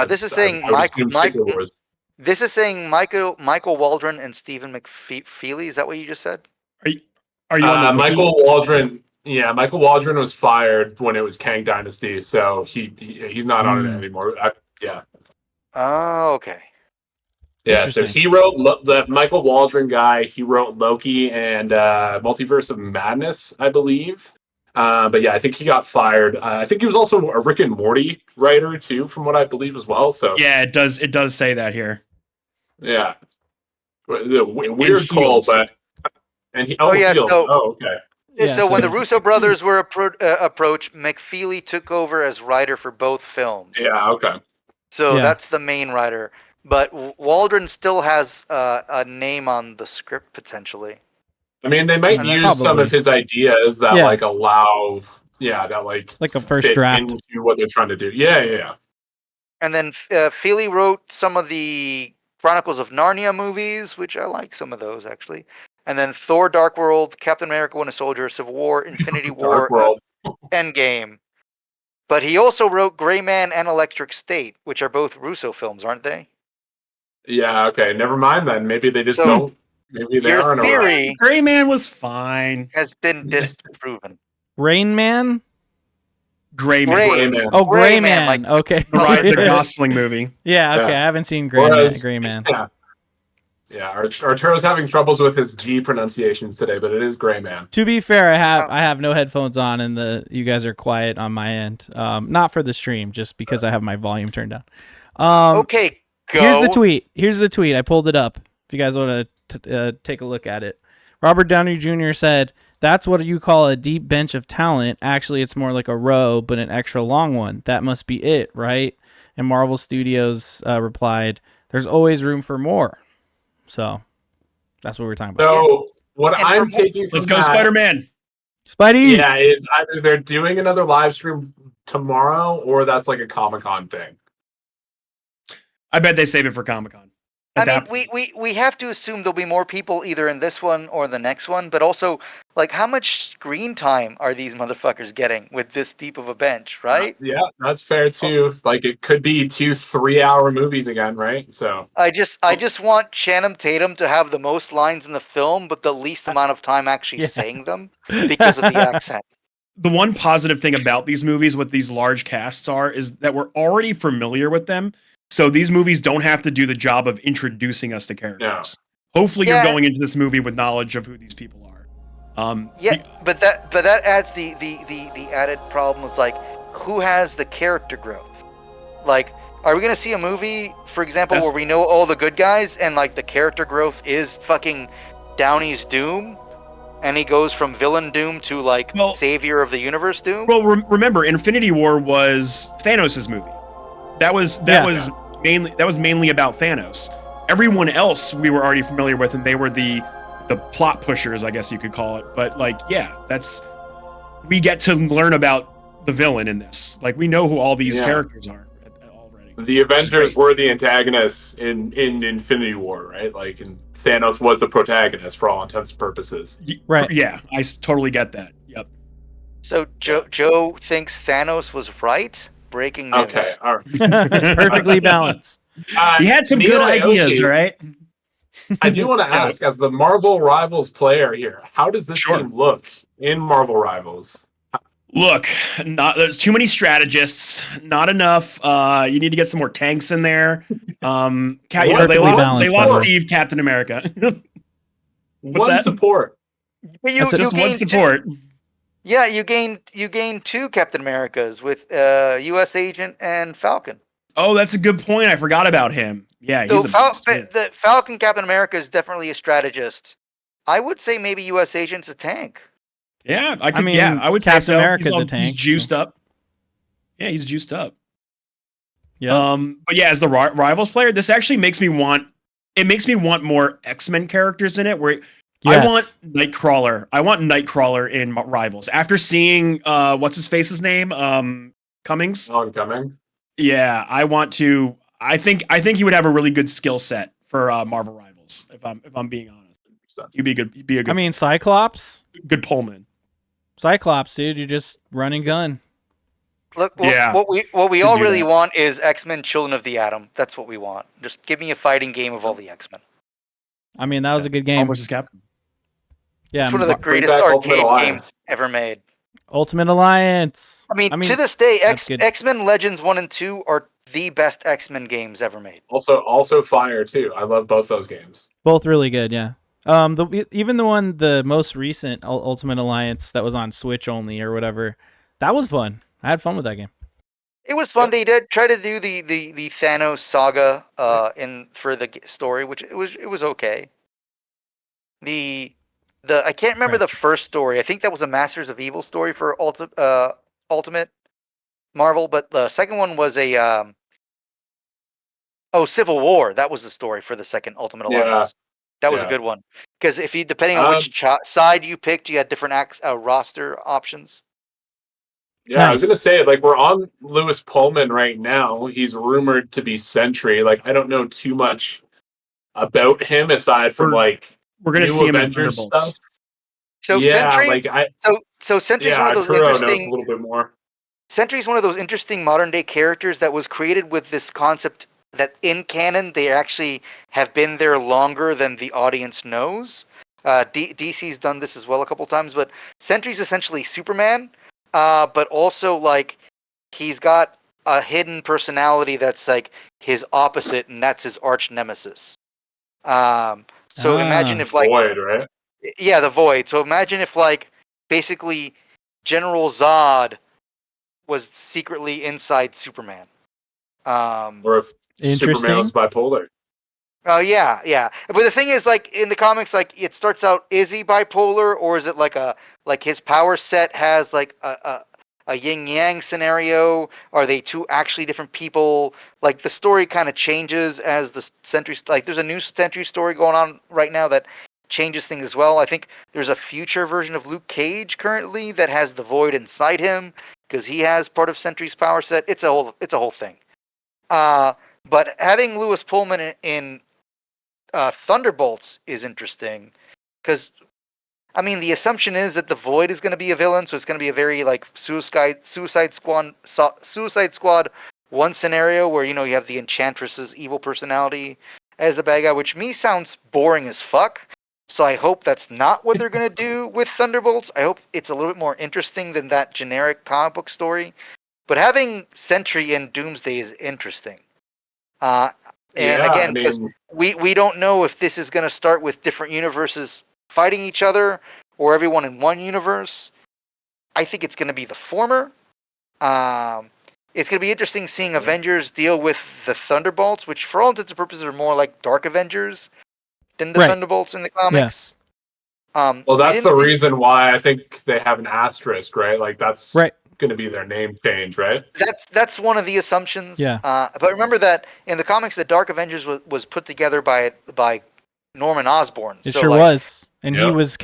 This is saying I would assume Secret Wars. This is saying Michael Waldron and Stephen McFeely. Is that what you just said? Are you on the wiki? Michael Waldron? Yeah, Michael Waldron was fired when it was Kang Dynasty, so he's not on it anymore. Yeah. Oh, okay. Yeah, so he wrote the Michael Waldron guy. He wrote Loki and Multiverse of Madness, I believe. But yeah, I think he got fired. I think he was also a Rick and Morty writer too, from what I believe as well. So Yeah, it does say that here. yeah, weird call, but and he yeah, Fields. no. Oh, okay. Yeah, so when the Russo brothers were approached, McFeely took over as writer for both films. Yeah, okay. So Yeah. that's the main writer. But Waldron still has a name on the script potentially. I mean, they might use some probably. of his ideas that like allow, that like a first fit draft into what they're trying to do. Yeah. And then Feely wrote some of the Chronicles of Narnia movies, which I like some of those actually. And then Thor: Dark World, Captain America: Winter Soldier, Civil War, Infinity War, Dark World. Endgame. But he also wrote Gray Man and Electric State, which are both Russo films, aren't they? Yeah. Okay. Never mind then. Maybe they just So, don't. Maybe they your aren't theory Gray Man was fine. has been disproven. Rain Man? Gray Gray Man. Oh, Gray Gray Man, Man. like- Okay. The Gosling movie. Yeah, okay. Yeah. I haven't seen Whereas- Gray Man. Yeah. Arturo's having troubles with his G pronunciations today, but it is Gray Man. To be fair, I have no headphones on, and you guys are quiet on my end. Not for the stream, just because I have my volume turned down. Okay, go. Here's the tweet. I pulled it up. If you guys want to take a look at it, Robert Downey Jr. said, "That's what you call a deep bench of talent. Actually, it's more like a row, but an extra long one. That must be it, right?" And Marvel Studios replied, "There's always room for more." So that's what we're talking about. So what And I'm taking from Let's go, that, Spider-Man. Spidey. Yeah, is either they're doing another live stream tomorrow or that's like a Comic-Con thing. I bet they save it for Comic-Con. I mean, we have to assume there'll be more people either in this one or the next one, but also, like, how much screen time are these motherfuckers getting with this deep of a bench, right? Yeah, that's fair too. Like it could be 2-3 hour movies again, right? So I just want Channing Tatum to have the most lines in the film, but the least amount of time actually saying them because of the accent. The one positive thing about these movies with these large casts is that we're already familiar with them. So these movies don't have to do the job of introducing us to characters. Hopefully you're going into this movie with knowledge of who these people are. But that adds the added problem is like, who has the character growth? Like, are we gonna see a movie, for example, where we know all the good guys and like the character growth is fucking Downey's Doom? and he goes from villain Doom to like Well- savior of the universe Doom. Well, remember, Infinity War was Thanos' movie. That was mainly about Thanos. Everyone else we were already familiar with, and they were the plot pushers, I guess you could call it. But like, yeah, we get to learn about the villain in this. Like, we know who all these characters are already. The Avengers were the antagonists in Infinity War, right? Like, and Thanos was the protagonist for all intents and purposes. Right. Yeah, I totally get that. Yep. So Joe thinks Thanos was right. Breaking news. Okay, all right. Perfectly balanced. He had some good ideas, all right? I do want to ask, as the Marvel Rivals player here, how does this team look in Marvel Rivals? Look, there's too many strategists, not enough. You need to get some more tanks in there. They lost Steve, Captain America. One support. But just one support. Yeah, you gain 2 Captain Americas with U.S. Agent and Falcon. Oh, that's a good point. I forgot about him. Yeah, So he's a beast, too. the Falcon Captain America is definitely a strategist. I would say maybe U.S. Agent's a tank. Yeah, I would Captain say so. America's a tank. He's juiced up. Yeah, he's juiced up. Yeah. But yeah, as the Rivals player, this actually makes me want more X-Men characters in it. Where I want Nightcrawler. I want Nightcrawler in Rivals. After seeing what's his face's name, Cummings. Oncoming. Yeah, I want to. I think he would have a really good skill set for Marvel Rivals. If I'm being honest, he'd be good. He'd be a good. I mean, Cyclops. Good Pullman. Cyclops, dude, you just run and gun. Look, what we all really want is X-Men: Children of the Atom. That's what we want. Just give me a fighting game of all the X-Men. I mean, that was a good game. Versus Capcom. Yeah, it's one of the greatest arcade games ever made. Ultimate Alliance. I mean, to this day, X-Men Legends 1 and 2 are the best X-Men games ever made. Also Fire too. I love both those games. Both really good, yeah. The most recent Ultimate Alliance that was on Switch only or whatever, that was fun. I had fun with that game. It was fun. They did try to do the Thanos saga for the story, which it was okay. I can't remember the first story. I think that was a Masters of Evil story for Ultimate Marvel, but the second one was a Civil War. That was the story for the second Ultimate Alliance. That was a good one because depending on which side you picked, you had different roster options. Yeah, nice. I was gonna say, like, we're on Lewis Pullman right now. He's rumored to be Sentry. Like, I don't know too much about him aside from we're gonna see him in stuff. So Sentry, Sentry's one of those Arturo interesting. Knows a little bit more. Sentry's one of those interesting modern day characters that was created with this concept that in canon they actually have been there longer than the audience knows. DC's done this as well a couple times, but Sentry's essentially Superman, but also like he's got a hidden personality that's like his opposite, and that's his arch nemesis. Imagine if like Void, right? Yeah, the Void. So imagine if like basically General Zod was secretly inside Superman. Or if Superman was bipolar. Oh yeah. But the thing is, like in the comics, like it starts out, is he bipolar, or is it like his power set has like a yin yang scenario? Are they two actually different people? Like the story kind of changes as the Sentry. Like there's a new Sentry story going on right now that changes things as well. I think there's a future version of Luke Cage currently that has the Void inside him because he has part of Sentry's power set. It's a whole thing. But having Lewis Pullman in Thunderbolts is interesting because, I mean, the assumption is that the Void is going to be a villain, so it's going to be a very like Suicide Squad one scenario where you have the Enchantress's evil personality as the bad guy, which sounds boring as fuck. So I hope that's not what they're going to do with Thunderbolts. I hope it's a little bit more interesting than that generic comic book story. But having Sentry and Doomsday is interesting. Because we don't know if this is going to start with different universes fighting each other or everyone in one universe. I think it's going to be the former. It's going to be interesting seeing Avengers deal with the Thunderbolts, which for all intents and purposes are more like Dark Avengers than the Thunderbolts in the comics. Well, we that's didn't the see- reason why I think they have an asterisk, right? Like that's Right. going to be their name change, right? That's one of the assumptions. Yeah. But remember that in the comics, the Dark Avengers was put together by Norman Osborn. It So sure like, was. And he Yep. was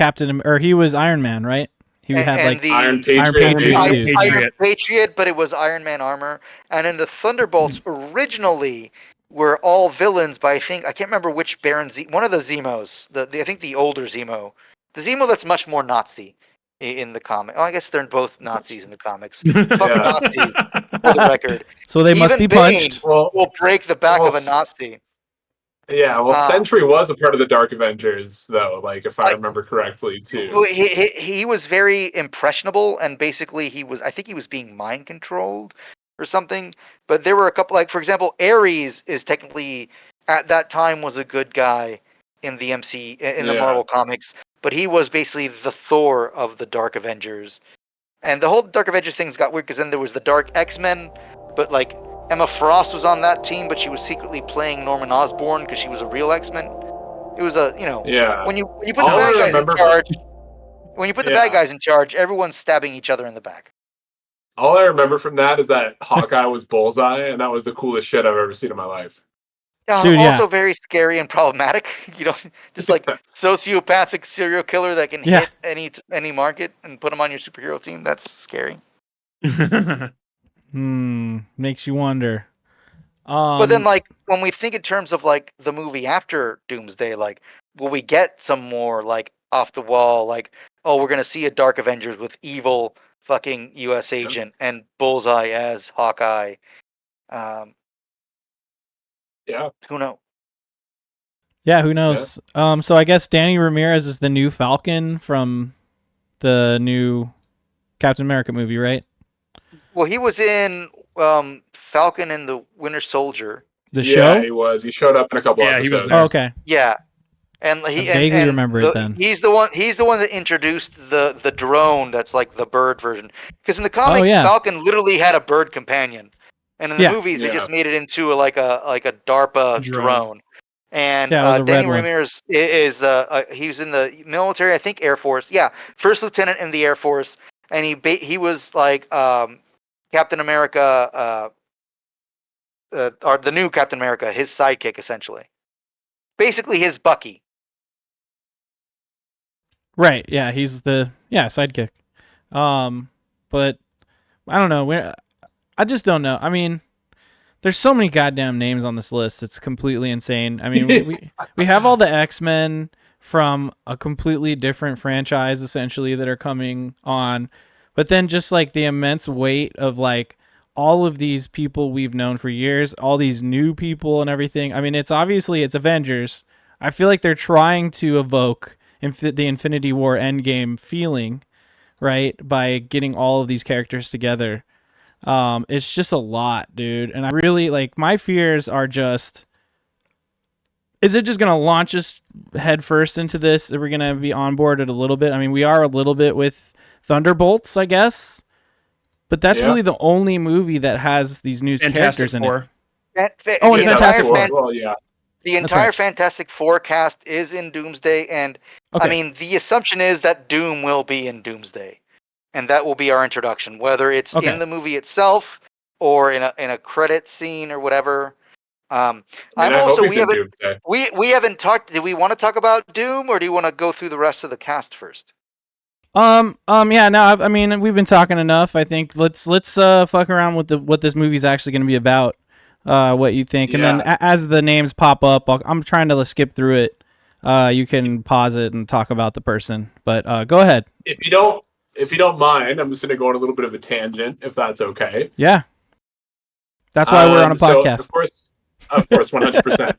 he was Iron Man, right? He had and like the Iron Iron Patriot. Patriot Iron suit. Patriot. Iron Patriot, but it was Iron Man armor. And in the Thunderbolts originally were all villains, but I can't remember which Baron one of the Zemos. I think the older Zemo, the Zemo that's much more Nazi in the comic. Oh, I guess they're both Nazis in the comics. Fuck Yeah. Nazis for the record. So they must Even be Bane punched. Well, will break the back well, of a Nazi. yeah. Well, Uh, Sentry was a part of the Dark Avengers, though. Like, if I remember correctly, too. Well, he was very impressionable, and basically I think he was being mind controlled or something. But there were a couple, like for example, Ares is technically at that time was a good guy in the in the Yeah. Marvel comics, but he was basically the Thor of the Dark Avengers. And the whole Dark Avengers things got weird because then there was the Dark X-Men, but like Emma Frost was on that team, but she was secretly playing Norman Osborn because she was a real X-Men. It was Yeah. when you put All the I bad guys in remember charge. When you put the Yeah. bad guys in charge, everyone's stabbing each other in the back. All I remember from that is that Hawkeye was Bullseye, and that was the coolest shit I've ever seen in my life. Dude, yeah. Also very scary and problematic. Just like sociopathic serial killer that can Yeah. hit any market and put them on your superhero team. That's scary. Makes you wonder. But then, like, when we think in terms of like the movie after Doomsday, like, will we get some more like off the wall, like, oh, we're gonna see a Dark Avengers with evil fucking U.S. agent and Bullseye as Hawkeye? Yeah. Who knows? Yeah, who knows? So I guess Danny Ramirez is the new Falcon from the new Captain America movie, right? Well, he was in Falcon and the Winter Soldier. The Yeah, show? he was. He showed up in a couple Yeah, he was episodes. there. Oh, okay. Yeah, and he I vaguely and remember it then. He's the one that introduced the drone that's like the bird version. Because in the comics, yeah. Falcon literally had a bird companion, and in the Yeah. movies they Yeah. just made it into like a DARPA drone. And Yeah, it was a Danny red one. Ramirez is he was in the military, I think Air Force. Yeah, first lieutenant in the Air Force, and he was like Captain America, or the new Captain America, his sidekick essentially. Basically, his Bucky. Right. Yeah, he's the sidekick. But I don't know. I just don't know. I mean, there's so many goddamn names on this list. It's completely insane. I mean, we have all the X-Men from a completely different franchise essentially that are coming on. But then just like the immense weight of like all of these people we've known for years, all these new people and everything. I mean, it's Avengers. I feel like they're trying to evoke the Infinity War Endgame feeling, right? By getting all of these characters together. It's just a lot, dude. And I really like my fears are just, is it just going to launch us head first into this? Are we going to be onboarded a little bit? I mean, we are a little bit with Thunderbolts, I guess. But that's really the only movie that has these new characters in it. Oh, and Fantastic Four. Well, yeah. The entire Fantastic Four cast is in Doomsday, and I mean, the assumption is that Doom will be in Doomsday, and that will be our introduction, whether it's in the movie itself or in a credit scene or whatever. We haven't talked. Do we want to talk about Doom, or do you want to go through the rest of the cast first? Yeah, no, I mean, we've been talking enough. I think let's fuck around with what this movie's actually going to be about. What you think, and then as the names pop up, I'm trying to skip through it. You can pause it and talk about the person, but go ahead. If you don't mind, I'm just going to go on a little bit of a tangent, if that's okay. Yeah, that's why we're on a podcast. So of course, 100%.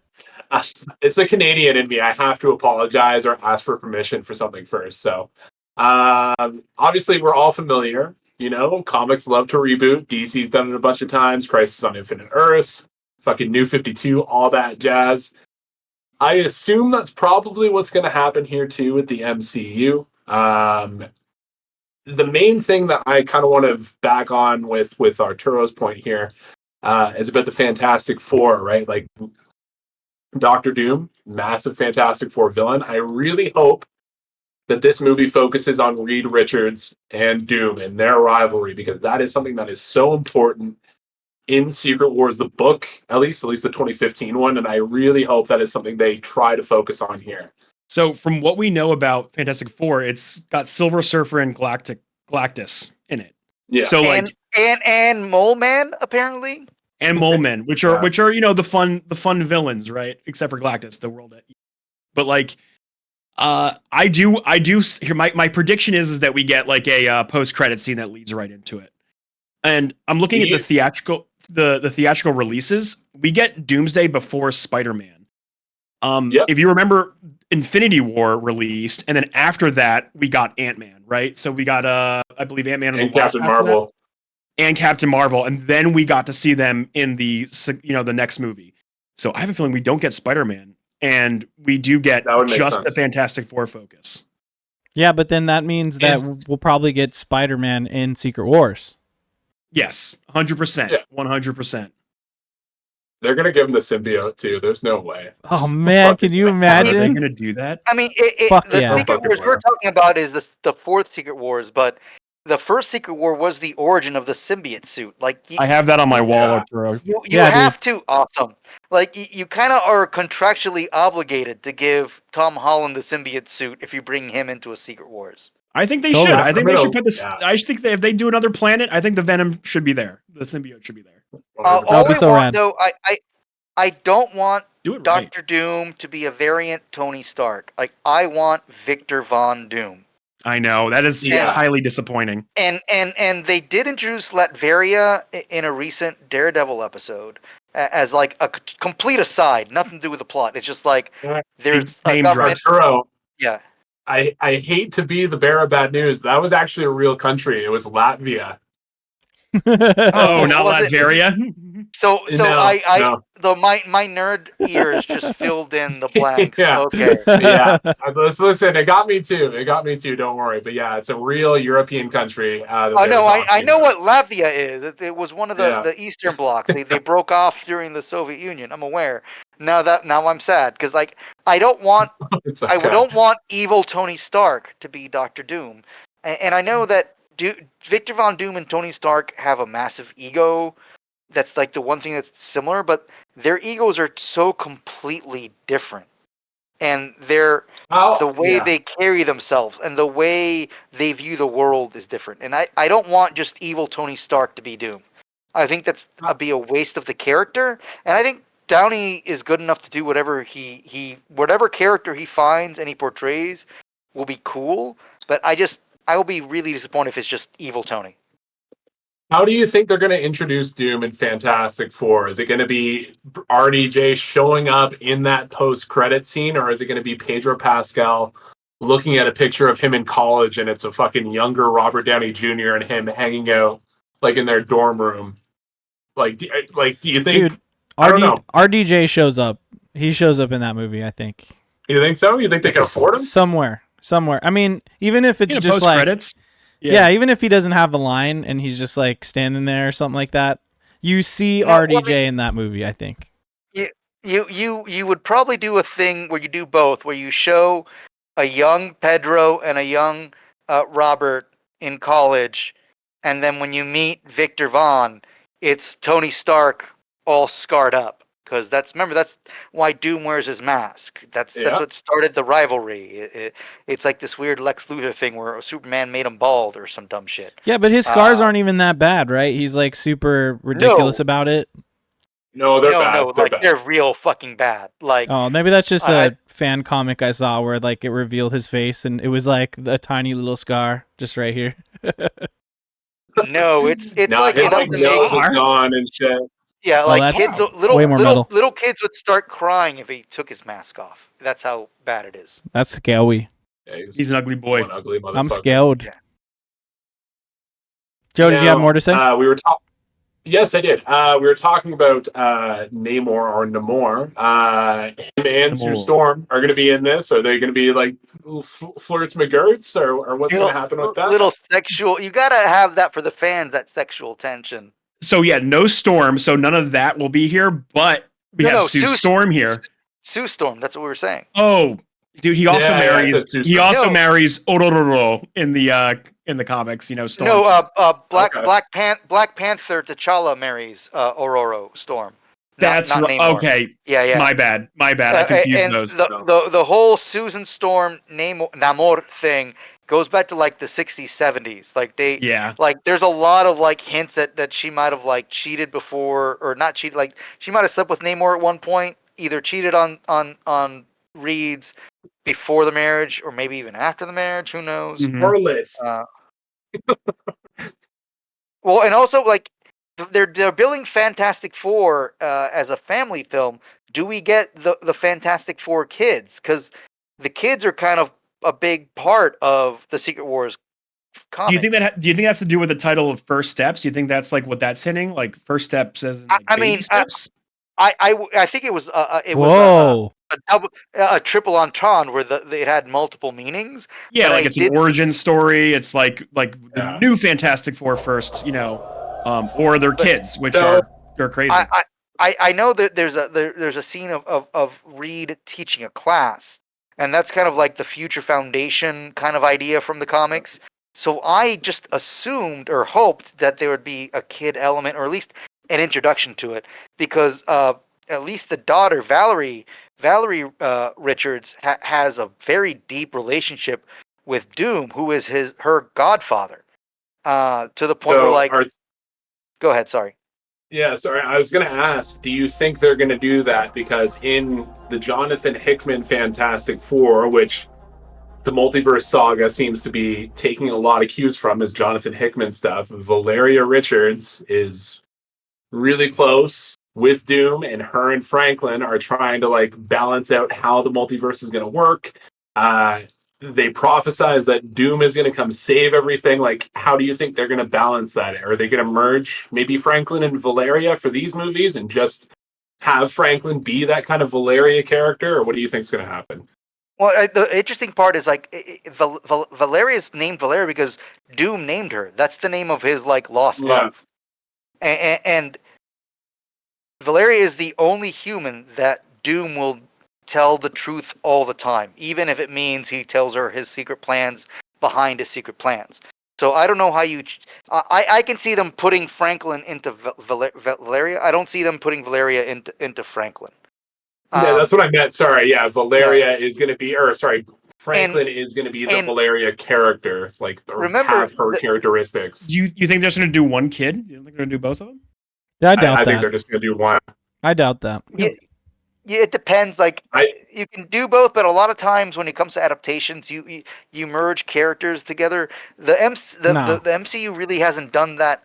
It's the Canadian in me. I have to apologize or ask for permission for something first. So, obviously, we're all familiar. You know, comics love to reboot. DC's done it a bunch of times. Crisis on Infinite Earths, fucking New 52, all that jazz. I assume that's probably what's going to happen here too with the MCU. The main thing that I kind of want to back on with Arturo's point here is about the Fantastic Four, right? Like Doctor Doom, massive Fantastic Four villain. I really hope that this movie focuses on Reed Richards and Doom and their rivalry, because that is something that is so important in Secret Wars, the book, at least the 2015 one, and I really hope that is something they try to focus on here. So from what we know about Fantastic Four, it's got Silver Surfer and Galactus in it. Yeah. So and Mole Man apparently, and Mole Men, which are the fun villains, right? Except for Galactus, the world. But like, I do here. My prediction is that we get like a post credit scene that leads right into it. And I'm looking at the theatrical releases. We get Doomsday before Spider-Man. If you remember, Infinity War released, and then after that we got Ant-Man, right? So we got I believe Ant-Man and Captain Marvel. And Captain Marvel, and then we got to see them in the the next movie. So I have a feeling we don't get Spider-Man, and we do get just the Fantastic Four focus. Yeah, but then that means that we'll probably get Spider-Man in Secret Wars. Yes, 100%, 100%. They're gonna give him the symbiote too. There's no way. Oh man, can you imagine? Are they gonna do that? I mean, Secret Wars we're talking about is the fourth Secret Wars, but the first Secret War was the origin of the symbiote suit. Like I have that on my wall, Arturo. You have to. Awesome. Like you kind of are contractually obligated to give Tom Holland the symbiote suit if you bring him into a Secret Wars. I think they should. I think they should put this. I think if they do another planet, I think the Venom should be there. The symbiote should be there. All I want, though, I don't want Dr. Doom to be a variant Tony Stark. Like I want Victor Von Doom. I know that is highly disappointing. And they did introduce Latveria in a recent Daredevil episode as like a complete aside, nothing to do with the plot. It's just like there's a government. Yeah. I hate to be the bearer of bad news. That was actually a real country. It was Latvia. Oh, not Latveria. So my nerd ears just filled in the blanks. Okay. Yeah. Listen, it got me too. Don't worry. But yeah, it's a real European country. I know what Latvia is. It was one of the Eastern blocs. They broke off during the Soviet Union. I'm aware. Now I'm sad because I don't want evil Tony Stark to be Dr. Doom, and I know that Victor Von Doom and Tony Stark have a massive ego. That's like the one thing that's similar, but their egos are so completely different, and the way they carry themselves and the way they view the world is different. And I don't want just evil Tony Stark to be Doom. I think that'd be a waste of the character, and I think Downey is good enough to do whatever whatever character he finds and he portrays will be cool, but I will be really disappointed if it's just evil Tony. How do you think they're going to introduce Doom in Fantastic Four? Is it going to be RDJ showing up in that post-credit scene, or is it going to be Pedro Pascal looking at a picture of him in college and it's a fucking younger Robert Downey Jr. and him hanging out like in their dorm room? Do you think? Dude, I don't know. RDJ shows up. He shows up in that movie, I think. You think so? You think they can afford him? Somewhere. I mean, even if it's just like credits. Yeah, even if he doesn't have the line and he's just like standing there or something like that, you see RDJ in that movie, I think. You would probably do a thing where you do both, where you show a young Pedro and a young Robert in college, and then when you meet Victor Von, it's Tony Stark all scarred up. Because that's why Doom wears his mask. That's what started the rivalry. It's like this weird Lex Luthor thing where Superman made him bald or some dumb shit. Yeah, but his scars aren't even that bad, right? He's like super ridiculous about it. No, they're bad. They're real fucking bad. Like, oh, maybe that's just a fan comic I saw where like it revealed his face and it was like a tiny little scar just right here. No, it's no, like his nose is gone and shit. Yeah, like kids, little kids would start crying if he took his mask off. That's how bad it is. That's scary. Yeah, he's an ugly boy. Ugly I'm scared. Yeah. Joe, did you have more to say? Yes, I did. We were talking about Namor or Namor. Him and Sue Storm are going to be in this. Are they going to be like flirts McGirts, or what's going to happen with that? Little sexual. You got to have that for the fans. That sexual tension. So yeah, no Storm, so none of that will be here, but we have Sue Storm here. Sue Storm, that's what we were saying. Oh, Dude, he also marries. that's true. He also No. marries Ororo in the comics. You know, Storm. No, Black Okay. Black Panther T'Challa marries Ororo Storm. That's not right. Namor. Okay. Yeah. My bad. I confused and those. the whole Susan Storm Namor thing goes back to like the 60s, 70s. Yeah. Like there's a lot of like hints that she might have like cheated before or not cheated. Like she might have slept with Namor at one point, either cheated on Reed's before the marriage or maybe even after the marriage. Who knows? Mhm. Harlot. Well, and also like they're billing Fantastic Four as a family film. Do we get the Fantastic Four kids? Because the kids are kind of a big part of the Secret Wars comics. Do you think that? Do you think that's to do with the title of First Steps? Do you think that's like what that's hitting? Like First Steps as in, like, I baby mean, steps. I think it was Whoa. a triple entendre where it had multiple meanings. Yeah, but like I it's an didn't- origin story. It's like the Yeah. new Fantastic Four first, you know, or their kids, which So- are crazy. I know that there's a scene of Reed teaching a class, and that's kind of like the Future Foundation kind of idea from the comics. So I just assumed or hoped that there would be a kid element, or at least an introduction to it, because at least the daughter Valerie Richards has a very deep relationship with Doom, who is her godfather, to the point where like, go ahead, sorry. Yeah, sorry. I was going to ask, do you think they're going to do that? Because in the Jonathan Hickman Fantastic Four, which the multiverse saga seems to be taking a lot of cues from, is Jonathan Hickman stuff. Valeria Richards is really close with Doom, and her and Franklin are trying to like balance out how the multiverse is going to work. They prophesize that Doom is going to come save everything. Like, how do you think they're going to balance that? Are they going to merge maybe Franklin and Valeria for these movies and just have Franklin be that kind of Valeria character? Or what do you think is going to happen? Well, the interesting part is like Valeria's named Valeria because Doom named her. That's the name of his like lost love. And Valeria is the only human that Doom will tell the truth all the time, even if it means he tells her his secret plans behind his secret plans. So I don't know how you. I can see them putting Franklin into Valeria. I don't see them putting Valeria into Franklin. Yeah, that's what I meant. Sorry. Yeah, Valeria is going to be, or sorry, Franklin is going to be the Valeria character, like, or remember have her characteristics. Do you think they're just going to do one kid? You don't think they're going to do both of them? Yeah, I doubt I that. think they're just going to do one. I doubt that. Yeah, it depends. Like you can do both, but a lot of times when it comes to adaptations, you merge characters together. The MCU really hasn't done that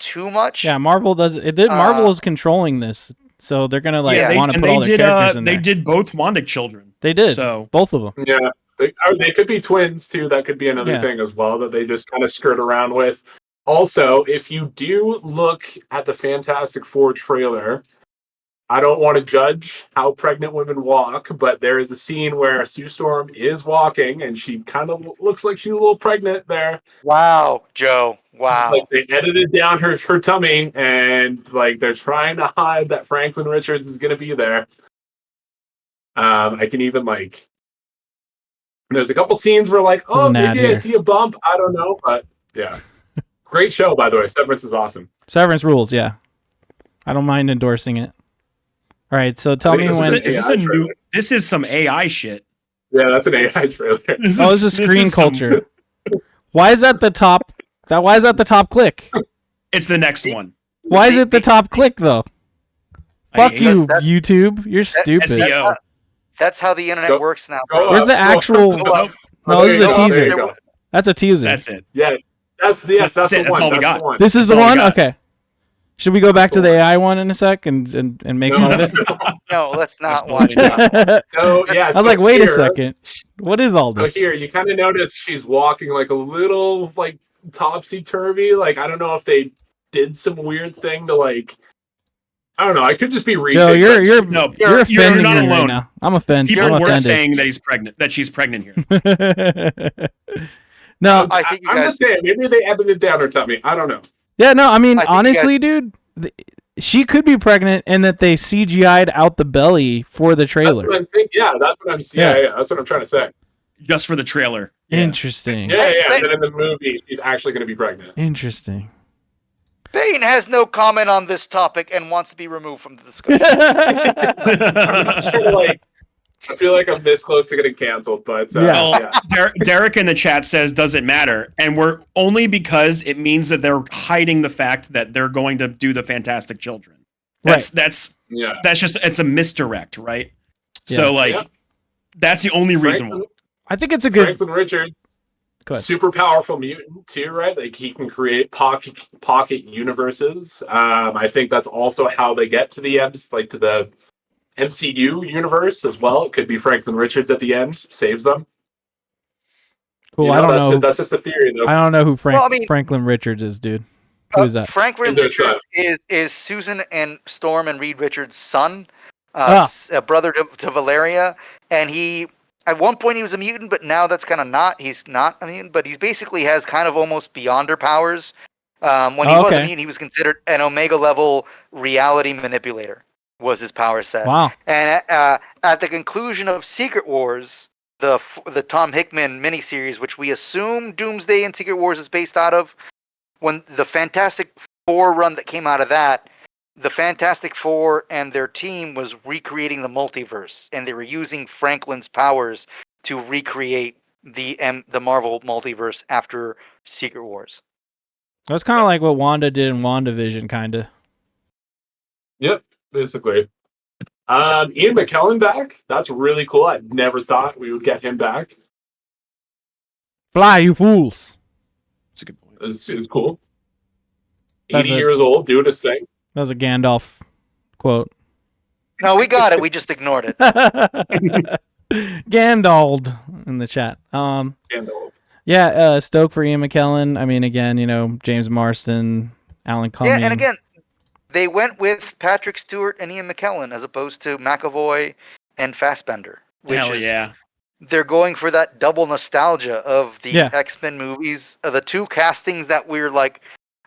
too much. Yeah, Marvel does. Marvel is controlling this, so they're gonna like want to put all their characters in there. They did both Wandic children. They did. So both of them. Yeah, they could be twins too. That could be another thing as well that they just kind of skirt around with. Also, if you do look at the Fantastic Four trailer, I don't want to judge how pregnant women walk, but there is a scene where Sue Storm is walking, and she kind of looks like she's a little pregnant there. Wow, Joe. Wow. Like they edited down her tummy, and like they're trying to hide that Franklin Richards is going to be there. I can even like. There's a couple scenes where like, oh, maybe I see a bump. I don't know, but yeah. Great show, by the way. Severance is awesome. Severance rules, yeah. I don't mind endorsing it. All right, so tell me when. This is some AI shit. Yeah, that's an AI trailer. This is screen culture. Why is that the top? Why is that the top click? It's the next one. Why is it the top click though? Fuck you, YouTube. You're stupid. SEO. That's how the internet works now. Where's the actual? No, this is the teaser. That's a teaser. That's it. Yes. That's the one. That's all we got. This is the one? Okay. Should we go back to the AI one in a sec and make fun of it? No, let's not watch that. No, yeah. I was like, wait a second. What is all this? So here, you kind of notice she's walking like a little like topsy-turvy. Like, I don't know if they did some weird thing to like, I don't know. I could just be reaching. Joe, you're offending not me alone. right now. I'm offended. People I'm were offended. saying that she's pregnant here. No, I'm just saying, maybe they edited down her tummy. I don't know. Yeah, no, I mean, honestly, dude, she could be pregnant and that they CGI'd out the belly for the trailer. That's what I'm thinking. Yeah, that's what I'm. Yeah, that's what I'm trying to say. Just for the trailer. Yeah. Interesting. Yeah. And then in the movie, she's actually going to be pregnant. Interesting. Bane has no comment on this topic and wants to be removed from the discussion. I'm not sure, like, I feel like I'm this close to getting canceled, but Yeah. Derek in the chat says, "Does it matter?" And we're only because it means that they're hiding the fact that they're going to do the Fantastic Children. That's just it's a misdirect, right? Yeah. So like, that's the only reason why. I think it's a good. Franklin Richards, super powerful mutant too, right? Like he can create pocket universes. I think that's also how they get to the MCU universe as well. It could be Franklin Richards at the end saves them. Cool. I don't know. That's just a theory, though. I don't know who Franklin Richards is, dude. Who is that? Franklin Richards is Susan and Storm and Reed Richards' son, a brother to Valeria, and he. At one point he was a mutant, but now that's kind of not. He's not a mutant, but he basically has kind of almost Beyonder powers. When he was a mutant, he was considered an Omega level reality manipulator. Was his power set? Wow! And at the conclusion of Secret Wars, the Tom Hickman miniseries, which we assume Doomsday and Secret Wars is based out of, when the Fantastic Four run that came out of that. The Fantastic Four and their team was recreating the multiverse, and they were using Franklin's powers to recreate the Marvel multiverse after Secret Wars. That's kind of like what Wanda did in WandaVision, kind of. Yep, basically. Ian McKellen back. That's really cool. I never thought we would get him back. Fly, you fools. That's a good point. It's cool. 80 years old, doing his thing. That was a Gandalf quote. No, we got it. We just ignored it. Gandalf in the chat. Gandalf. Yeah, Stoke for Ian McKellen. I mean, again, James Marston, Alan Cumming. Yeah, and again, they went with Patrick Stewart and Ian McKellen as opposed to McAvoy and Fassbender. Hell yeah. They're going for that double nostalgia of the X-Men movies, the two castings that we're like.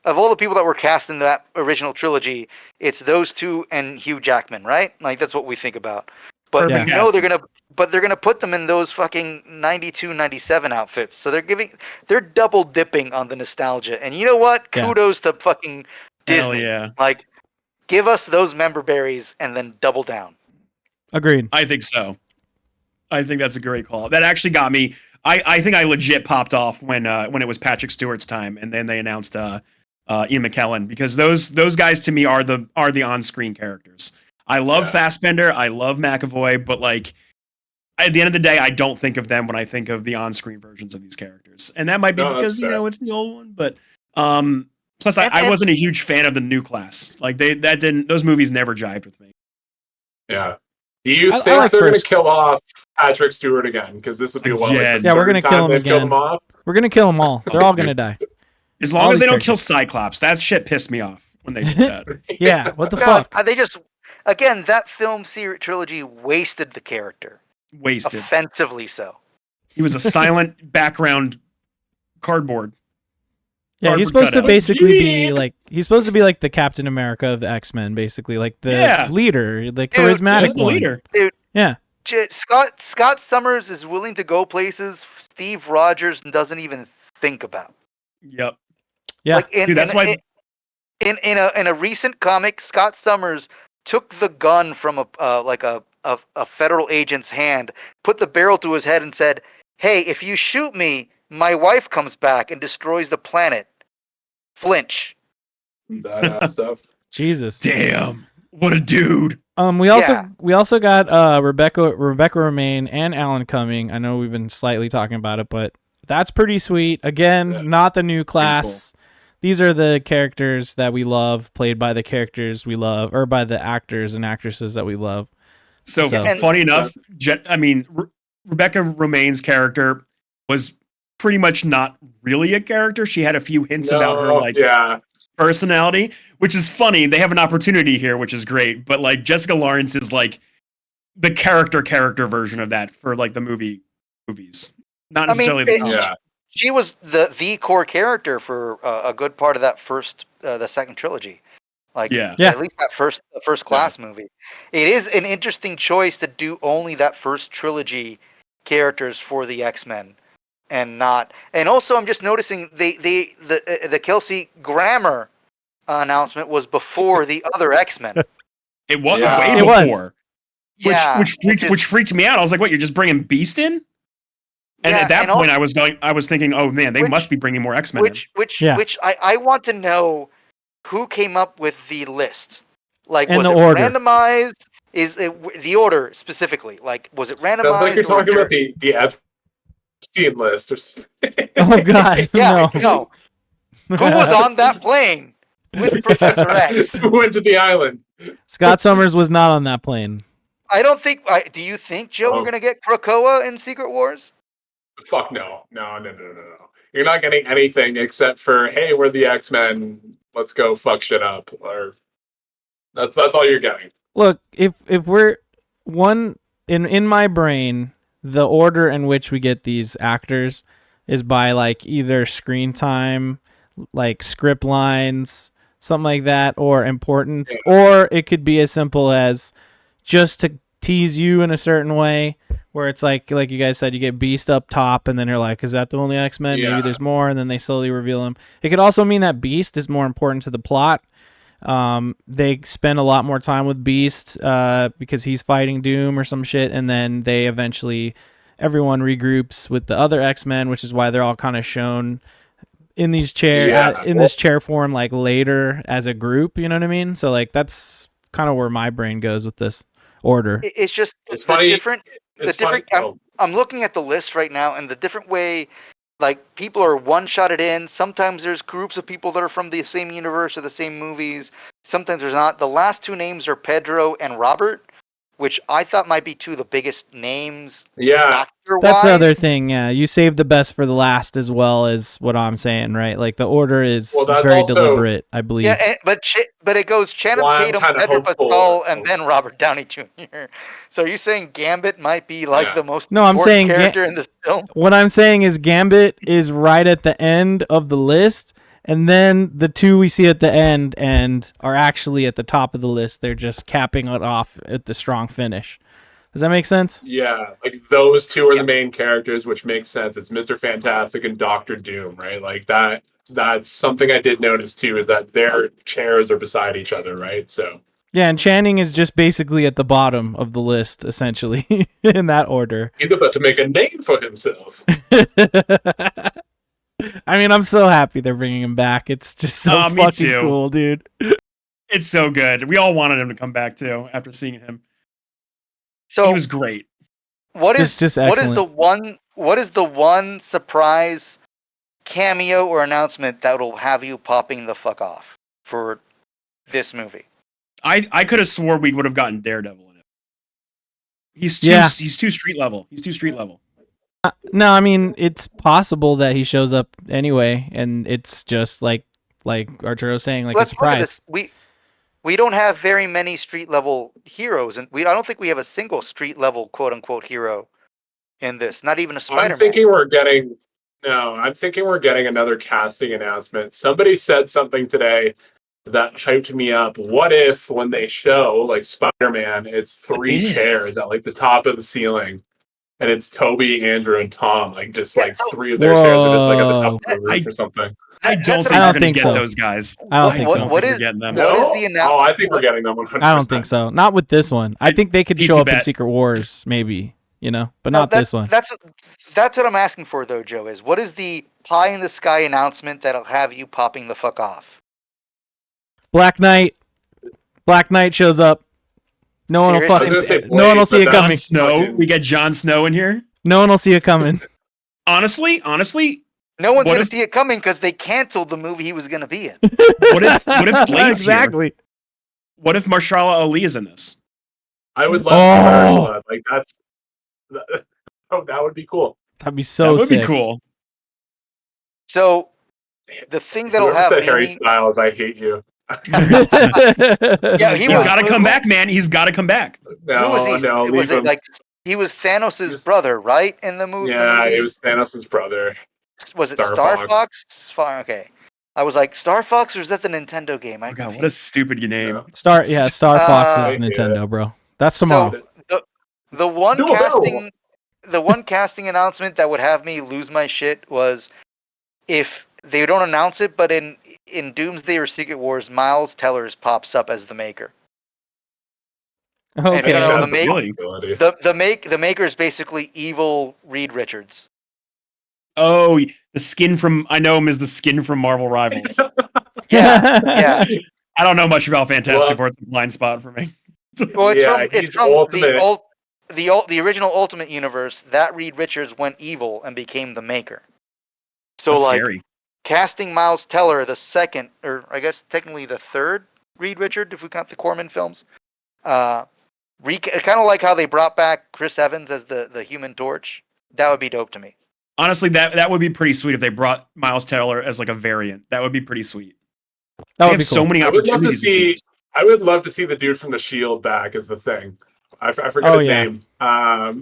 Of all the people that were cast in that original trilogy, it's those two and Hugh Jackman, right? Like that's what we think about. But they're gonna put them in those fucking 92, 97 outfits. So they're double dipping on the nostalgia. And you know what? Kudos to fucking Disney. Hell yeah. Like, give us those member berries and then double down. Agreed. I think so. I think that's a great call. That actually got me. I think I legit popped off when it was Patrick Stewart's time, and then they announced Ian McKellen, because those guys to me are the on-screen characters. I love Fassbender, I love McAvoy, but like at the end of the day, I don't think of them when I think of the on-screen versions of these characters, and that might be because it's the old one. But plus, I wasn't a huge fan of the new class. Like those movies never jived with me. Yeah. Do you think they're going to kill off Patrick Stewart again? Because this would be we're going to kill him again. We're going to kill them all. They're all going to die. As long as they don't kill Cyclops. That shit pissed me off when they did that. Yeah, what the fuck? They just, again, that film series trilogy wasted the character. Wasted. Offensively so. He was a silent background cardboard. Yeah, he's supposed to basically be like the Captain America of the X-Men, basically, like the leader, the charismatic one. Leader. Dude, yeah. Scott Summers is willing to go places Steve Rogers doesn't even think about. Yep. Yeah. Like in a recent comic, Scott Summers took the gun from a federal agent's hand, put the barrel to his head, and said, "Hey, if you shoot me, my wife comes back and destroys the planet." Flinch. Badass stuff. Jesus. Damn. What a dude. We also got Rebecca Romaine and Alan Cumming. I know we've been slightly talking about it, but that's pretty sweet. Again, not the new class. Cool. These are the characters that we love, played by the characters we love, or by the actors and actresses that we love. So funny enough, Rebecca Romaine's character was pretty much not really a character. She had a few hints about her personality, which is funny. They have an opportunity here, which is great. But like Jessica Lawrence is like the character version of that for like the movies. Not necessarily She was the core character for a good part of that the second trilogy. Like, Yeah. Yeah. at least that first class movie. It is an interesting choice to do only that first trilogy characters for the X-Men, and not. And also, I'm just noticing the Kelsey Grammer announcement was before the other X-Men. It was Yeah. way It was. before. Yeah, Which freaked me out. I was like, "What? You're just bringing Beast in?" And at that point, I was thinking, "Oh man, they must be bringing more X-Men in." Yeah. Which I want to know who came up with the list. Like, And was the it order. randomized? Is it the order specifically? Like, was it randomized? Sounds like you're or talking about the Epstein list or something. Oh God, Yeah, no. no. Who was on that plane with Professor X? Who went to the island? Scott Summers was not on that plane. I don't think. Do you think, Joe, we're Oh. gonna get Krakoa in Secret Wars? Fuck no. No. You're not getting anything except for, hey, we're the X-Men. Let's go fuck shit up. Or that's all you're getting. Look, if we're one in my brain, the order in which we get these actors is by like either screen time, like script lines, something like that, or importance, or it could be as simple as just to tease you in a certain way, where it's like you guys said, you get Beast up top, and then you're like, is that the only X-Men? Yeah. Maybe there's more, and then they slowly reveal him. It could also mean that Beast is more important to the plot. They spend a lot more time with Beast because he's fighting Doom or some shit, and then they eventually everyone regroups with the other X-Men, which is why they're all kind of shown in these this chair form like later as a group. You know what I mean? So like that's kind of where my brain goes with this order. It's just It's the funny. different. It's The different. funny. I'm looking at the list right now, and the different way. Like, people are one-shotted in. Sometimes there's groups of people that are from the same universe or the same movies. Sometimes there's not. The last two names are Pedro and Robert, which I thought might be two of the biggest names. Yeah. That's the other thing. Yeah, you save the best for the last, as well as what I'm saying, right? Like the order is very also deliberate, I believe. Yeah, but it goes Channing Why I'm Tatum, kinda Pedro hopeful. Pascal, and then Robert Downey Jr. So you're saying Gambit might be like Yeah. the most No, I'm important saying character in this film? What I'm saying is Gambit is right at the end of the list, and then the two we see at the end and are actually at the top of the list. They're just capping it off at the strong finish. Does that make sense? Yeah, like those two are the main characters, which makes sense. It's Mr. Fantastic and Doctor Doom, right? Like that. That's something I did notice too, is that their chairs are beside each other, right? So Yeah, and Channing is just basically at the bottom of the list, essentially, in that order. he's about to make a name for himself. I mean, I'm so happy they're bringing him back. It's just so Me fucking too. cool, dude. It's so good. We all wanted him to come back too after seeing him. So He was great. what is Just what is excellent. the one surprise cameo or announcement that will have you popping the fuck off for this movie? I could have swore we would have gotten Daredevil in it. He's too street level. He's too street level. No, I mean, it's possible that he shows up anyway, and it's just like Arturo saying, like a Let's look at surprise. this. We don't have very many street level heroes, and I don't think we have a single street level quote unquote hero in this. Not even a Spider-Man. I'm thinking we're getting another casting announcement. Somebody said something today that hyped me up. What if when they show like Spider-Man, it's three chairs at like the top of the ceiling, and it's Toby, Andrew, and Tom, like just like three of their chairs are just like at the top of the roof or something. I don't think I we're don't going to think get so. those guys. I don't think so. think What we're is- getting them. what is the Oh, I think we're getting them 100%. I don't think so. Not with this one. I think they could Pizza show up in bet. Secret Wars, maybe, but No, not this one. That's what I'm asking for, though, Joe. Is what is the pie in the sky announcement that'll have you popping the fuck off? Black Knight. Black Knight shows up. No one will Seriously? I was gonna say no one will see it Blade, but coming. Jon Snow. We get Jon Snow in here. No one will see it coming. Honestly, No one's What gonna if- see it coming because they canceled the movie he was gonna be in. what if Blade's here? Exactly. What if Marshala Ali is in this? I would love Oh. to like that's. Oh, that would be cool. That'd be so that would sick. be cool. So the thing that'll Whoever have said me. Harry Styles, I hate you. Yeah, He's was- got to come back, man. He's got to come back. No, Who was he? no, was leave it him. like he was Thanos' was- brother, right? In the movie. Yeah, it was Thanos' brother. Was it Star Star Fox. Fox? Okay. I was like, Star Fox, or is that the Nintendo game? Oh god, what a stupid name. Star Fox is Uh, Nintendo, bro. That's So tomorrow. the one Do a barrel. casting announcement that would have me lose my shit was if they don't announce it, but in Doomsday or Secret Wars, Miles Tellers pops up as the maker. And if you don't Okay. know, That's a possibility. the maker is basically evil Reed Richards. Oh, the skin from I know him as the skin from Marvel Rivals. Yeah. I don't know much about Fantastic Well- Four. It's a blind spot for me. Well, it's Yeah, from he's ultimate. the original Ultimate Universe. That Reed Richards went evil and became the maker. So That's like scary. casting Miles Teller, the second, or I guess technically the third Reed Richard, if we count the Corman films. Kind of like how they brought back Chris Evans as the Human Torch. That would be dope to me. Honestly, that would be pretty sweet if they brought Miles Teller as like a variant. That would be pretty sweat. That They would have be so cool. many I would love to opportunities. see. I would love to see the dude from the Shield back as the Thing. I forget Oh, his yeah. name. That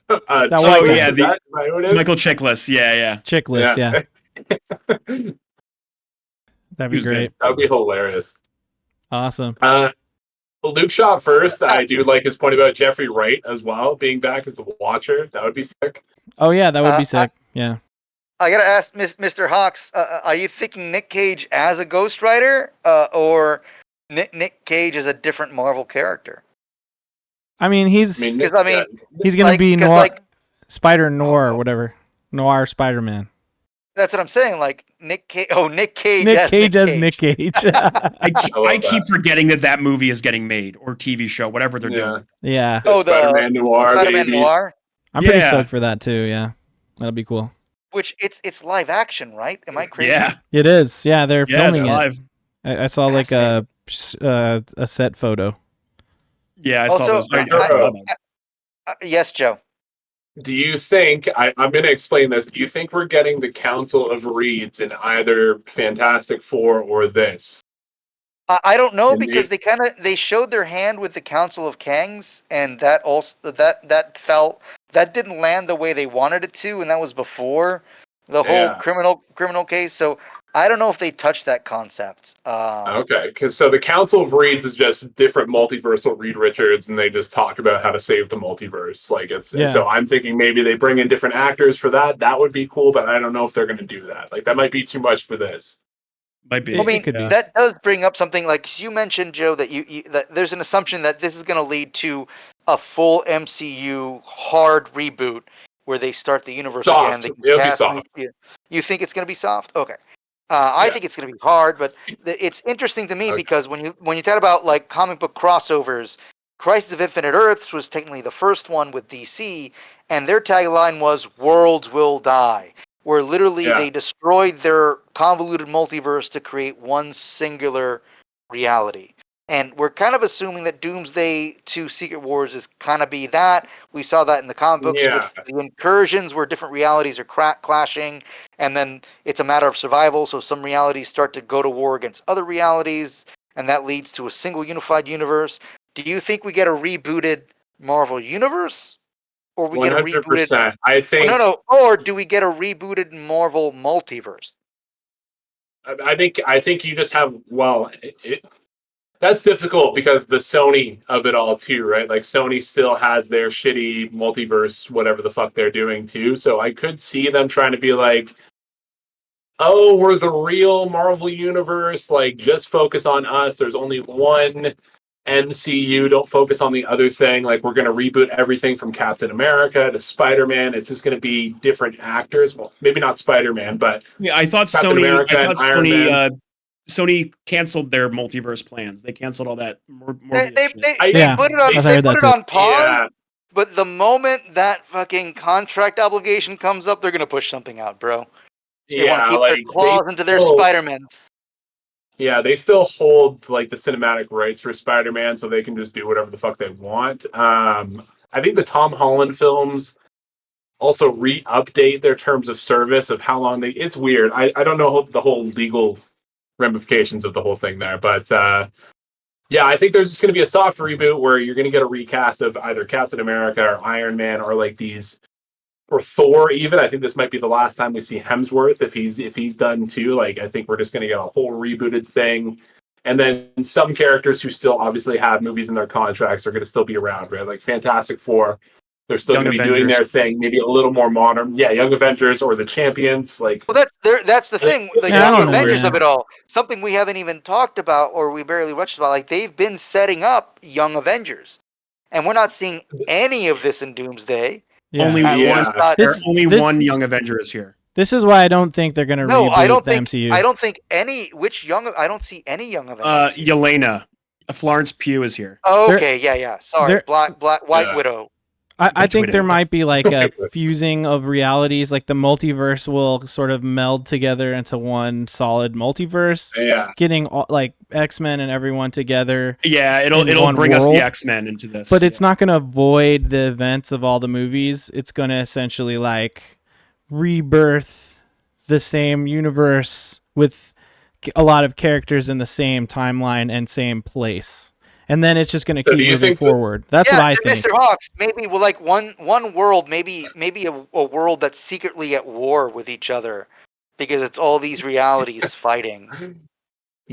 Chickless, white guy. Yeah, is that who it is? Michael Chiklis. Yeah. Chickless, yeah. That That'd He be was great. would be hilarious. Awesome. Luke shot first. I do like his point about Jeffrey Wright as well being back as the Watcher. That would be sick. Oh yeah, that would be I- sick. Yeah. I gotta ask Mr. Hawks, are you thinking Nick Cage as a Ghost Rider, or Nick Cage as a different Marvel character? I mean, he's Because I mean, he's gonna like- be 'cause, Noir, like- Spider Noir or whatever. Noir Spider-Man. that's what I'm saying. Like Nick Cage. Oh, Nick Cage. Nick as Cage as Nick Cage. I love keep that. forgetting that movie is getting made or TV show, whatever they're doing. Yeah. Oh, the Spider-Man Noir, Spider-Man baby. Noir, I'm pretty Yeah. stoked for that too. Yeah. That'll be cool. which it's live action, right? Am I crazy? Yeah, It is. Yeah, they're yeah, it's filming it. live. I saw like a set photo. Yeah, I Also, saw those. Arturo. Yes, Joe. Do you think I'm going to explain this? Do you think we're getting the Council of Reeds in either Fantastic Four or this? I don't know, And because they showed their hand with the Council of Kangs, and that also that didn't land the way they wanted it to, and that was before the whole Yeah. criminal case. So I don't know if they touched that concept. Okay, because so the Council of Reeds is just different multiversal Reed Richards, and they just talk about how to save the multiverse. Like it's Yeah. so I'm thinking maybe they bring in different actors for that. That would be cool, but I don't know if they're going to do that. Like that might be too much for this. Might be. I mean, could be. that does bring up something like you mentioned, Joe, that you that there's an assumption that this is going to lead to a full MCU hard reboot where they start the universe Soft. again. They It'll be cast soft. You think it's going to be soft? Okay. I Yeah. think it's going to be hard, but it's interesting to me Okay. because when you talk about like comic book crossovers, Crisis of Infinite Earths was technically the first one with DC, and their tagline was "Worlds will die," where literally Yeah. they destroyed their convoluted multiverse to create one singular reality. And we're kind of assuming that Doomsday to Secret Wars is kind of be that. We saw that in the comic books Yeah. with the incursions where different realities are clashing, and then it's a matter of survival. So some realities start to go to war against other realities, and that leads to a single unified universe. Do you think we get a rebooted Marvel universe, or we get a rebooted? 100%. I think. No. Or do we get a rebooted Marvel multiverse? I think you just have that's difficult because the Sony of it all too, right? Like Sony still has their shitty multiverse, whatever the fuck they're doing too. So I could see them trying to be like, oh, we're the real Marvel universe. Like, just focus on us. There's only one MCU. Don't focus on the other thing. Like, we're going to reboot everything from Captain America to Spider-Man. It's just going to be different actors. Well, maybe not Spider-Man, but Yeah, I thought Captain Sony. America I thought and Iron Sony. Man. Sony canceled their multiverse plans. They canceled all that. They shit. put it on. I They heard put that it too. on pause. Yeah. But the moment that fucking contract obligation comes up, they're gonna push something out, bro. They want to keep their claws into their Spider-Mans. Yeah, they still hold like the cinematic rights for Spider-Man, so they can just do whatever the fuck they want. I think the Tom Holland films also re-update their terms of service of how long they. It's weird. I don't know the whole legal ramifications of the whole thing there, but yeah, I think there's just going to be a soft reboot where you're going to get a recast of either Captain America or Iron Man or like these or Thor even. I think this might be the last time we see Hemsworth if he's done too. Like I think we're just gonna get a whole rebooted thing. And then some characters who still obviously have movies in their contracts are gonna still be around, right? Like Fantastic Four. They're still going to be doing their thing, maybe a little more modern. Yeah, Young Avengers or the Champions. Like, well, that's the thing. The Yeah, Young Avengers know, of it all. Something we haven't even talked about, or we barely touched about. Like they've been setting up Young Avengers, and we're not seeing any of this in Doomsday. Yeah. Only one Young Avenger is here. This is why I don't think they're going to reboot the MCU. I don't think any. I don't see any Young Avengers. Yelena, Florence Pugh is here. Oh, okay, yeah. Sorry, White Widow. I think there might be like a fusing of realities, like the multiverse will sort of meld together into one solid multiverse. Yeah, getting like X-Men and everyone together. Yeah, it'll bring us the X-Men into this. But it's not going to avoid the events of all the movies. It's going to essentially like rebirth the same universe with a lot of characters in the same timeline and same place. And then it's just going to keep moving forward. That's what I think. Mr. Hawks, maybe we're like one world, maybe a world that's secretly at war with each other because it's all these realities fighting.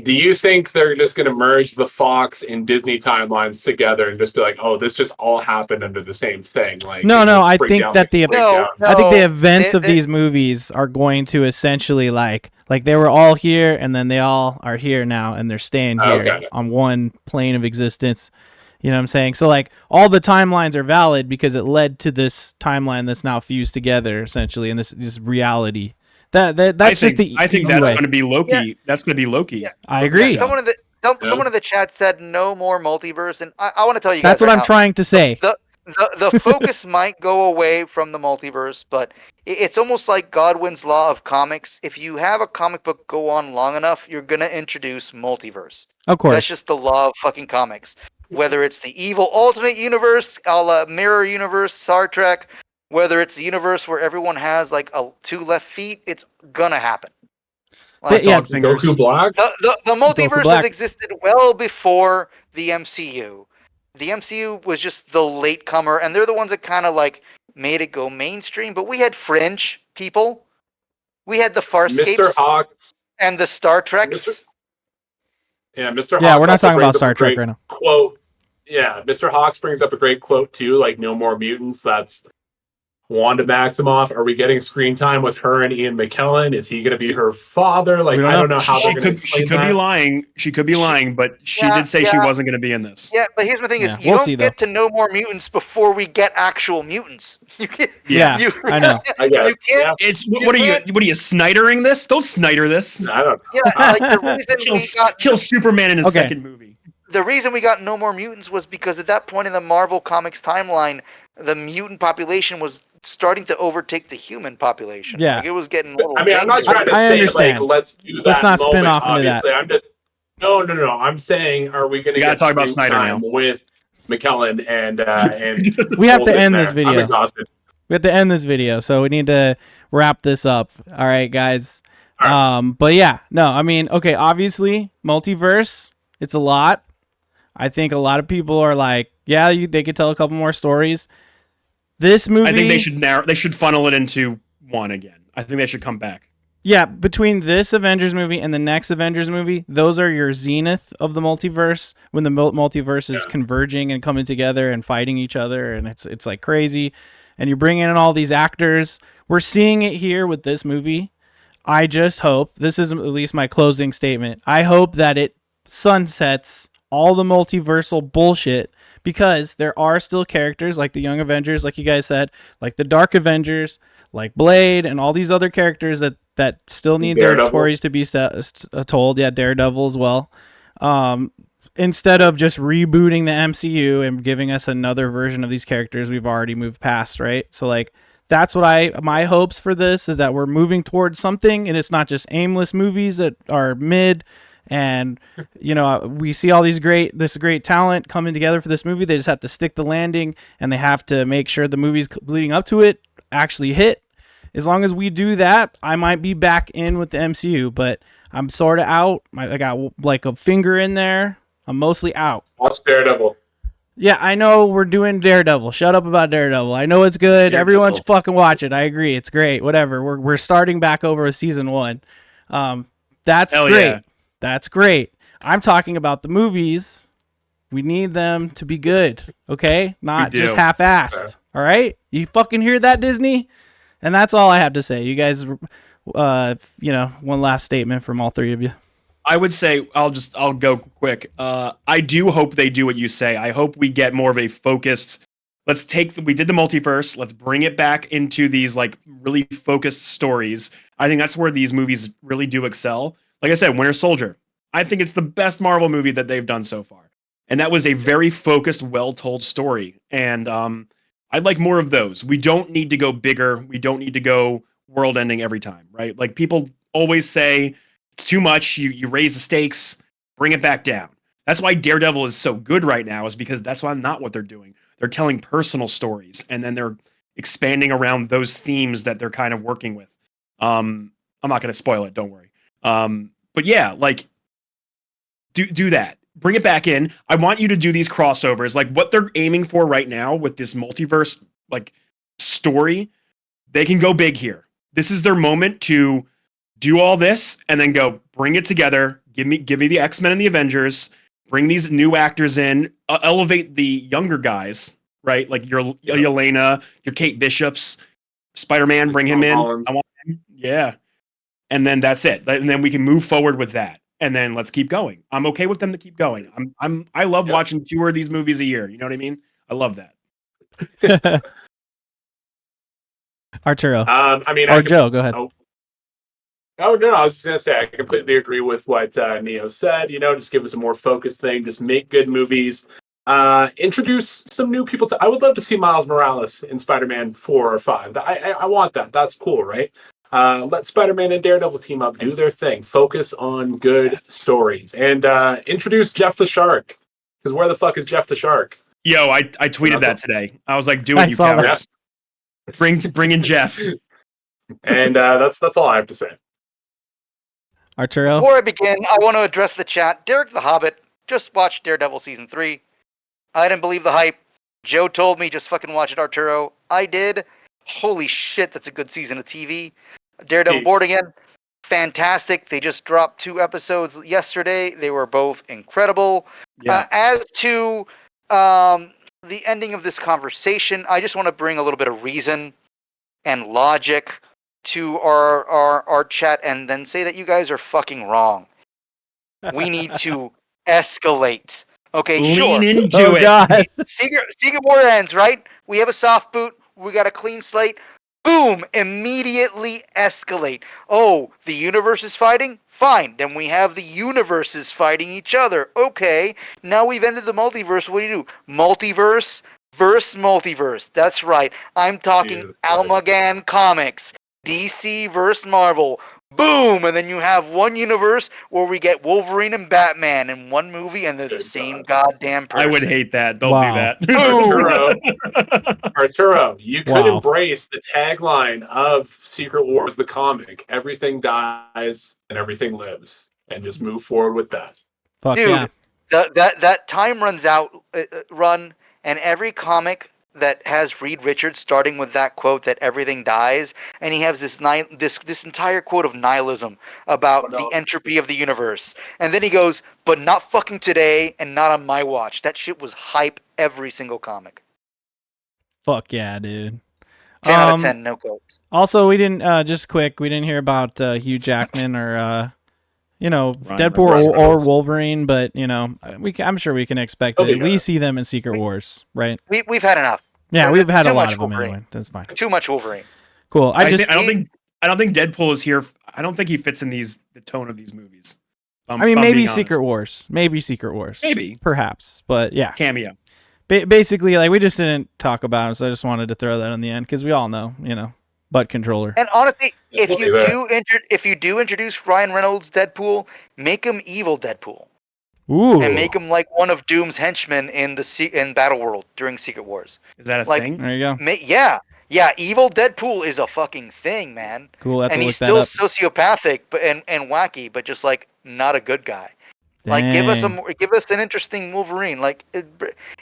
Do you think they're just going to merge the Fox and Disney timelines together and just be like, "Oh, this just all happened under the same thing"? Like, no. I think that I think the events of these movies are going to essentially like they were all here and then they all are here now and they're staying here on one plane of existence. You know what I'm saying? So like all the timelines are valid because it led to this timeline that's now fused together essentially in this reality. I think that's going to be Loki. Yeah. That's going to be Loki. Yeah. I agree. Yeah, someone in the chat said no more multiverse, and I want to tell you guys. That's what I'm trying to say. The focus might go away from the multiverse, but it's almost like Godwin's law of comics. If you have a comic book go on long enough, you're gonna introduce multiverse. Of course, that's just the law of fucking comics. Whether it's the evil alternate universe, a la Mirror Universe, Star Trek. Whether it's the universe where everyone has like two left feet, it's gonna happen. Like, Goku Black. The multiverse has existed well before the MCU. The MCU was just the latecomer, and they're the ones that kind of like made it go mainstream. But we had fringe people. We had the Farscapes, Mr. Hawks, and the Star Treks. Mr. Hawks. Yeah, we're not talking about Star Trek right now. Quote. Yeah, Mr. Hawks brings up a great quote too, like "No more mutants." That's Wanda Maximoff. Are we getting screen time with her and Ian McKellen? Is he going to be her father? Like, I don't know how they're going to explain that. She could be lying. She could be lying, but she did say she wasn't going to be in this. Yeah, but here's the thing: is you don't get to know more mutants before we get actual mutants. I know. I guess. You can't. It's what are you Snydering this? Don't Snyder this. I don't know. Yeah, like the reason kill Superman in his second movie. The reason we got no more mutants was because at that point in the Marvel Comics timeline, the mutant population was starting to overtake the human population. Yeah, like it was getting a little. I mean, I'm not trying to say like let's do that. Let's not spin off into that. I'm just no. I'm saying, are we going to get talk about Snyder now with McKellen and we have to end this video. I'm exhausted. We have to end this video, so we need to wrap this up. All right, guys. All right. But yeah, no, I mean, okay, obviously, multiverse, it's a lot. I think a lot of people are like, yeah, they could tell a couple more stories. This movie, I think they should funnel it into one again. I think they should come back. Yeah, between this Avengers movie and the next Avengers movie, those are your zenith of the multiverse, when the multiverse is converging and coming together and fighting each other, and it's like crazy. And you're bringing in all these actors. We're seeing it here with this movie. I just hope, this is at least my closing statement, I hope that it sunsets all the multiversal bullshit, because there are still characters like the Young Avengers, like you guys said, like the Dark Avengers, like Blade, and all these other characters that still need their stories to be told. Yeah, Daredevil as well. Instead of just rebooting the MCU and giving us another version of these characters we've already moved past, right? So like that's what my hopes for this is, that we're moving towards something, and it's not just aimless movies that are mid. And we see all this great talent coming together for this movie. They just have to stick the landing, and they have to make sure the movies leading up to it actually hit. As long as we do that, I might be back in with the MCU, but I'm sort of out. I got like a finger in there. I'm mostly out. Watch Daredevil. Yeah, I know we're doing Daredevil. Shut up about Daredevil. I know it's good. Daredevil. Everyone should fucking watch it. I agree. It's great. Whatever. We're starting back over with season 1. That's Hell great. yeah. That's great. I'm talking about the movies. We need them to be good, okay? Not do. just half-assed. All right? You fucking hear that, Disney? And that's all I have to say. You guys, one last statement from all three of you. I would say I'll go quick. I do hope they do what you say. I hope we get more of a focused. We did the multiverse. Let's bring it back into these like really focused stories. I think that's where these movies really do excel. Like I said, Winter Soldier. I think it's the best Marvel movie that they've done so far, and that was a very focused, well-told story. And I'd like more of those. We don't need to go bigger. We don't need to go world-ending every time, right? Like people always say. It's too much. You raise the stakes, bring it back down. That's why Daredevil is so good right now, is because that's not what they're doing. They're telling personal stories, and then they're expanding around those themes that they're kind of working with. I'm not going to spoil it. Don't worry. But yeah, like do that. Bring it back in. I want you to do these crossovers, like what they're aiming for right now with this multiverse like story. They can go big here. This is their moment to do all this and then go bring it together. Give me the X-Men and the Avengers. Bring these new actors in. Elevate the younger guys, right? Like your Yelena, your Kate Bishops, Spider-Man. Bring him in. I want him. Yeah, and then that's it. And then we can move forward with that. And then let's keep going. I'm okay with them to keep going. I love watching 2 of these movies a year. You know what I mean? I love that. Arturo. Or Joe, go ahead. Oh, no, I was just going to say, I completely agree with what Neo said. Just give us a more focused thing. Just make good movies. Introduce some new people. I would love to see Miles Morales in Spider-Man 4 or 5. I want that. That's cool, right? Let Spider-Man and Daredevil team up, do their thing. Focus on good stories. And introduce Jeff the Shark. Because where the fuck is Jeff the Shark? Yo, I tweeted that today. I was like, do it, you cowards. Bring in Jeff. And that's all I have to say. Arturo? Before I begin, I want to address the chat. Derek the Hobbit just watched Daredevil Season 3. I didn't believe the hype. Joe told me just fucking watch it, Arturo. I did. Holy shit, that's a good season of TV. Daredevil Born Again, fantastic. They just dropped 2 episodes yesterday. They were both incredible. Yeah. As to the ending of this conversation, I just want to bring a little bit of reason and logic to our chat and then say that you guys are fucking wrong. We need to escalate. Okay, lean into it. God. Secret War ends, right? We have a soft boot. We got a clean slate. Boom! Immediately escalate. Oh, the universe is fighting? Fine. Then we have the universes fighting each other. Okay. Now we've ended the multiverse. What do? Multiverse versus multiverse. That's right. I'm talking Amalgam Comics. DC versus Marvel. Boom! And then you have one universe where we get Wolverine and Batman in one movie, and they're the same goddamn person. I would hate that. Don't do that. Arturo, you could embrace the tagline of Secret Wars, the comic. Everything dies and everything lives. And just move forward with that. Fuck dude, yeah. That time runs out, and every comic that has Reed Richards starting with that quote that everything dies, and he has this entire quote of nihilism about the entropy of the universe, and then he goes, but not fucking today and not on my watch. That shit was hype every single comic. Fuck yeah, dude. 10 out of 10, no quotes. Also, we didn't we didn't hear about Hugh Jackman or Deadpool or Wolverine, but I'm sure we can expect it. We see them in Secret Wars, right? We've had enough. Yeah, we've had a lot of Wolverine. them anyway. That's fine. Too much Wolverine. Cool. I don't think Deadpool is here. I don't think he fits in the tone of these movies. Maybe Secret Wars. Maybe Secret Wars. Maybe. Perhaps. But yeah. Cameo. Basically, like, we just didn't talk about him, so I just wanted to throw that in the end because we all know, butt controller. And honestly, if you do introduce Ryan Reynolds Deadpool, make him evil Deadpool. Ooh. And make him like one of Doom's henchmen in Battle World during Secret Wars. Is that a thing? There you go. Yeah, evil Deadpool is a fucking thing, man. Cool. And he's still sociopathic and wacky, but just like not a good guy. Like, give us Dang. give us an interesting Wolverine. Like, if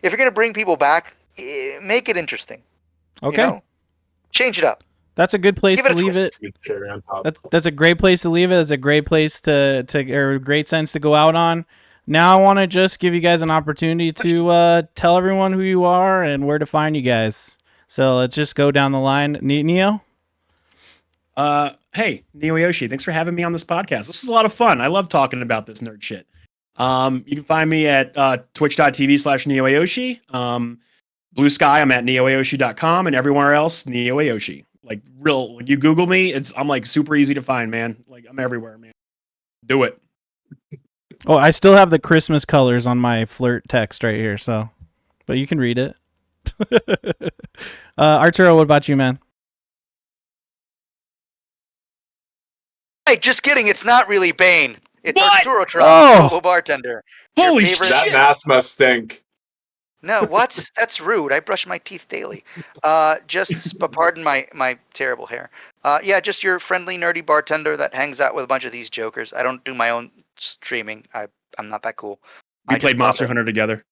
you're gonna bring people back, make it interesting. Okay. You know? Change it up. That's a good place Give it to a leave twist. it. Cherry on top. That's a great place to leave it. It's a great place to or a great sense to go out on. Now I want to just give you guys an opportunity to tell everyone who you are and where to find you guys. So let's just go down the line. Neo? Hey, NeoAoshi, thanks for having me on this podcast. This is a lot of fun. I love talking about this nerd shit. You can find me at twitch.tv/NeoAoshi. Blue Sky, I'm at NeoAoshi.com, and everywhere else, NeoAoshi. Like, you Google me, I'm like super easy to find, man. Like, I'm everywhere, man. Do it. Oh, I still have the Christmas colors on my flirt text right here, so but you can read it. Arturo, what about you, man? Hey, just kidding. It's not really Bane. It's What? Arturo Oh! Robo Bartender. Your Holy favorite- That shit! mask must stink. No, what? That's rude. I brush my teeth daily. Pardon my terrible hair. Yeah, just your friendly, nerdy bartender that hangs out with a bunch of these jokers. I don't do my own streaming. I'm not that cool. We I just played love Monster it. Hunter together.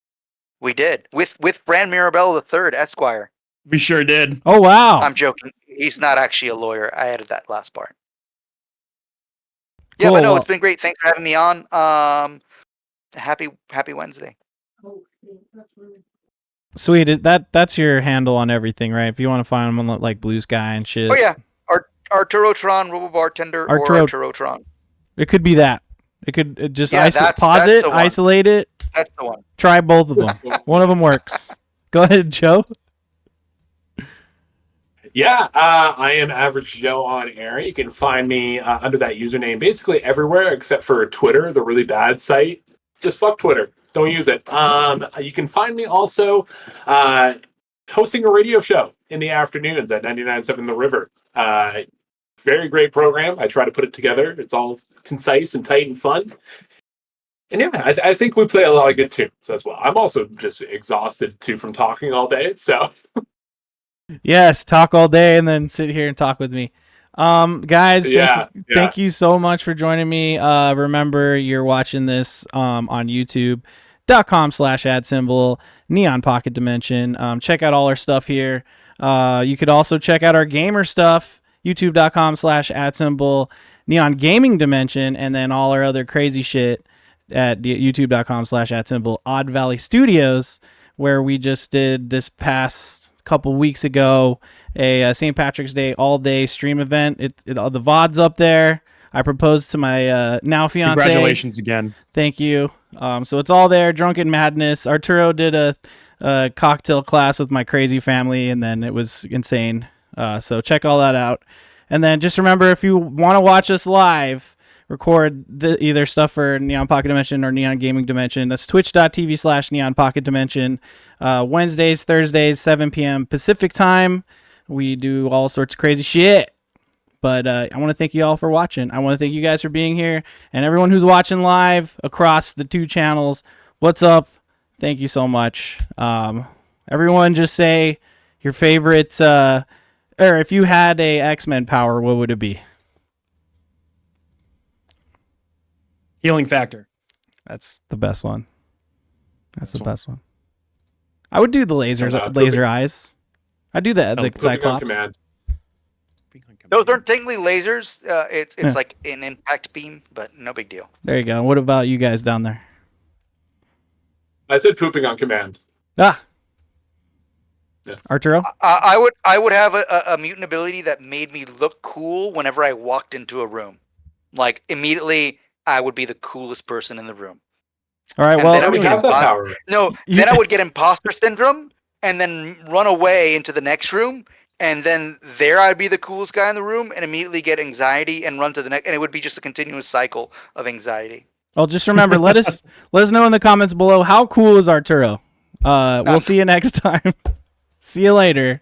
We did with Bran Mirabella III, Esquire. We sure did. Oh wow. I'm joking. He's not actually a lawyer. I added that last part. Yeah, Cool, but no, well- it's been great. Thanks for having me on. Happy Wednesday. Sweet. That's your handle on everything, right? If you want to find them on like Blue Sky and shit. Oh yeah, Arturo Robo Bartender or Arturo- Arturo Tron. It could be that. It could just Yeah, pause that's it, the one. isolate it, That's the one. try both of them. One of them works. Go ahead, Joe. Yeah, I am AverageJoeOnAir. You can find me under that username basically everywhere except for Twitter, the really bad site. Just fuck Twitter. Don't use it. You can find me also hosting a radio show in the afternoons at 99.7 The River. Very great program. I try to put it together. It's all concise and tight and fun. And yeah, I think we play a lot of good tunes as well. I'm also just exhausted too from talking all day. So Yes, talk all day and then sit here and talk with me. Guys, thank you so much for joining me. Remember, you're watching this on youtube.com/ad Neon Pocket Dimension. Check out all our stuff here. You could also check out our gamer stuff, youtube.com/ad Neon Gaming Dimension, and then all our other crazy shit at youtube.com/ad Odd Valley Studios, where we just did this past couple weeks ago a St. Patrick's Day all-day stream event. The VOD's up there. I proposed to my now fiance. Congratulations again. Thank you. So it's all there. Drunken Madness. Arturo did a cocktail class with my crazy family, and then it was insane. So check all that out. And then just remember, if you want to watch us live, record either stuff for Neon Pocket Dimension or Neon Gaming Dimension. That's twitch.tv/Neon Pocket Dimension. Wednesdays, Thursdays, 7 p.m. Pacific time. We do all sorts of crazy shit. But I want to thank you all for watching. I want to thank you guys for being here. And everyone who's watching live across the two channels, what's up? Thank you so much. Everyone just say your favorite, or if you had a X-Men power, what would it be? Healing factor. That's the best one. That's the best one. I would do the laser eyes. I do that. The Cyclops. Those aren't technically lasers. It's like an impact beam, but no big deal. There you go. What about you guys down there? I said pooping on command. Ah. Yeah. Arturo? I would have a mutant ability that made me look cool whenever I walked into a room. Like immediately, I would be the coolest person in the room. All right. And Well, then I would have that power. then I would get imposter syndrome and then run away into the next room. And then there I'd be the coolest guy in the room and immediately get anxiety and run to the next. And it would be just a continuous cycle of anxiety. well, just remember, let us know in the comments below how cool is Arturo. We'll see you next time. See you later.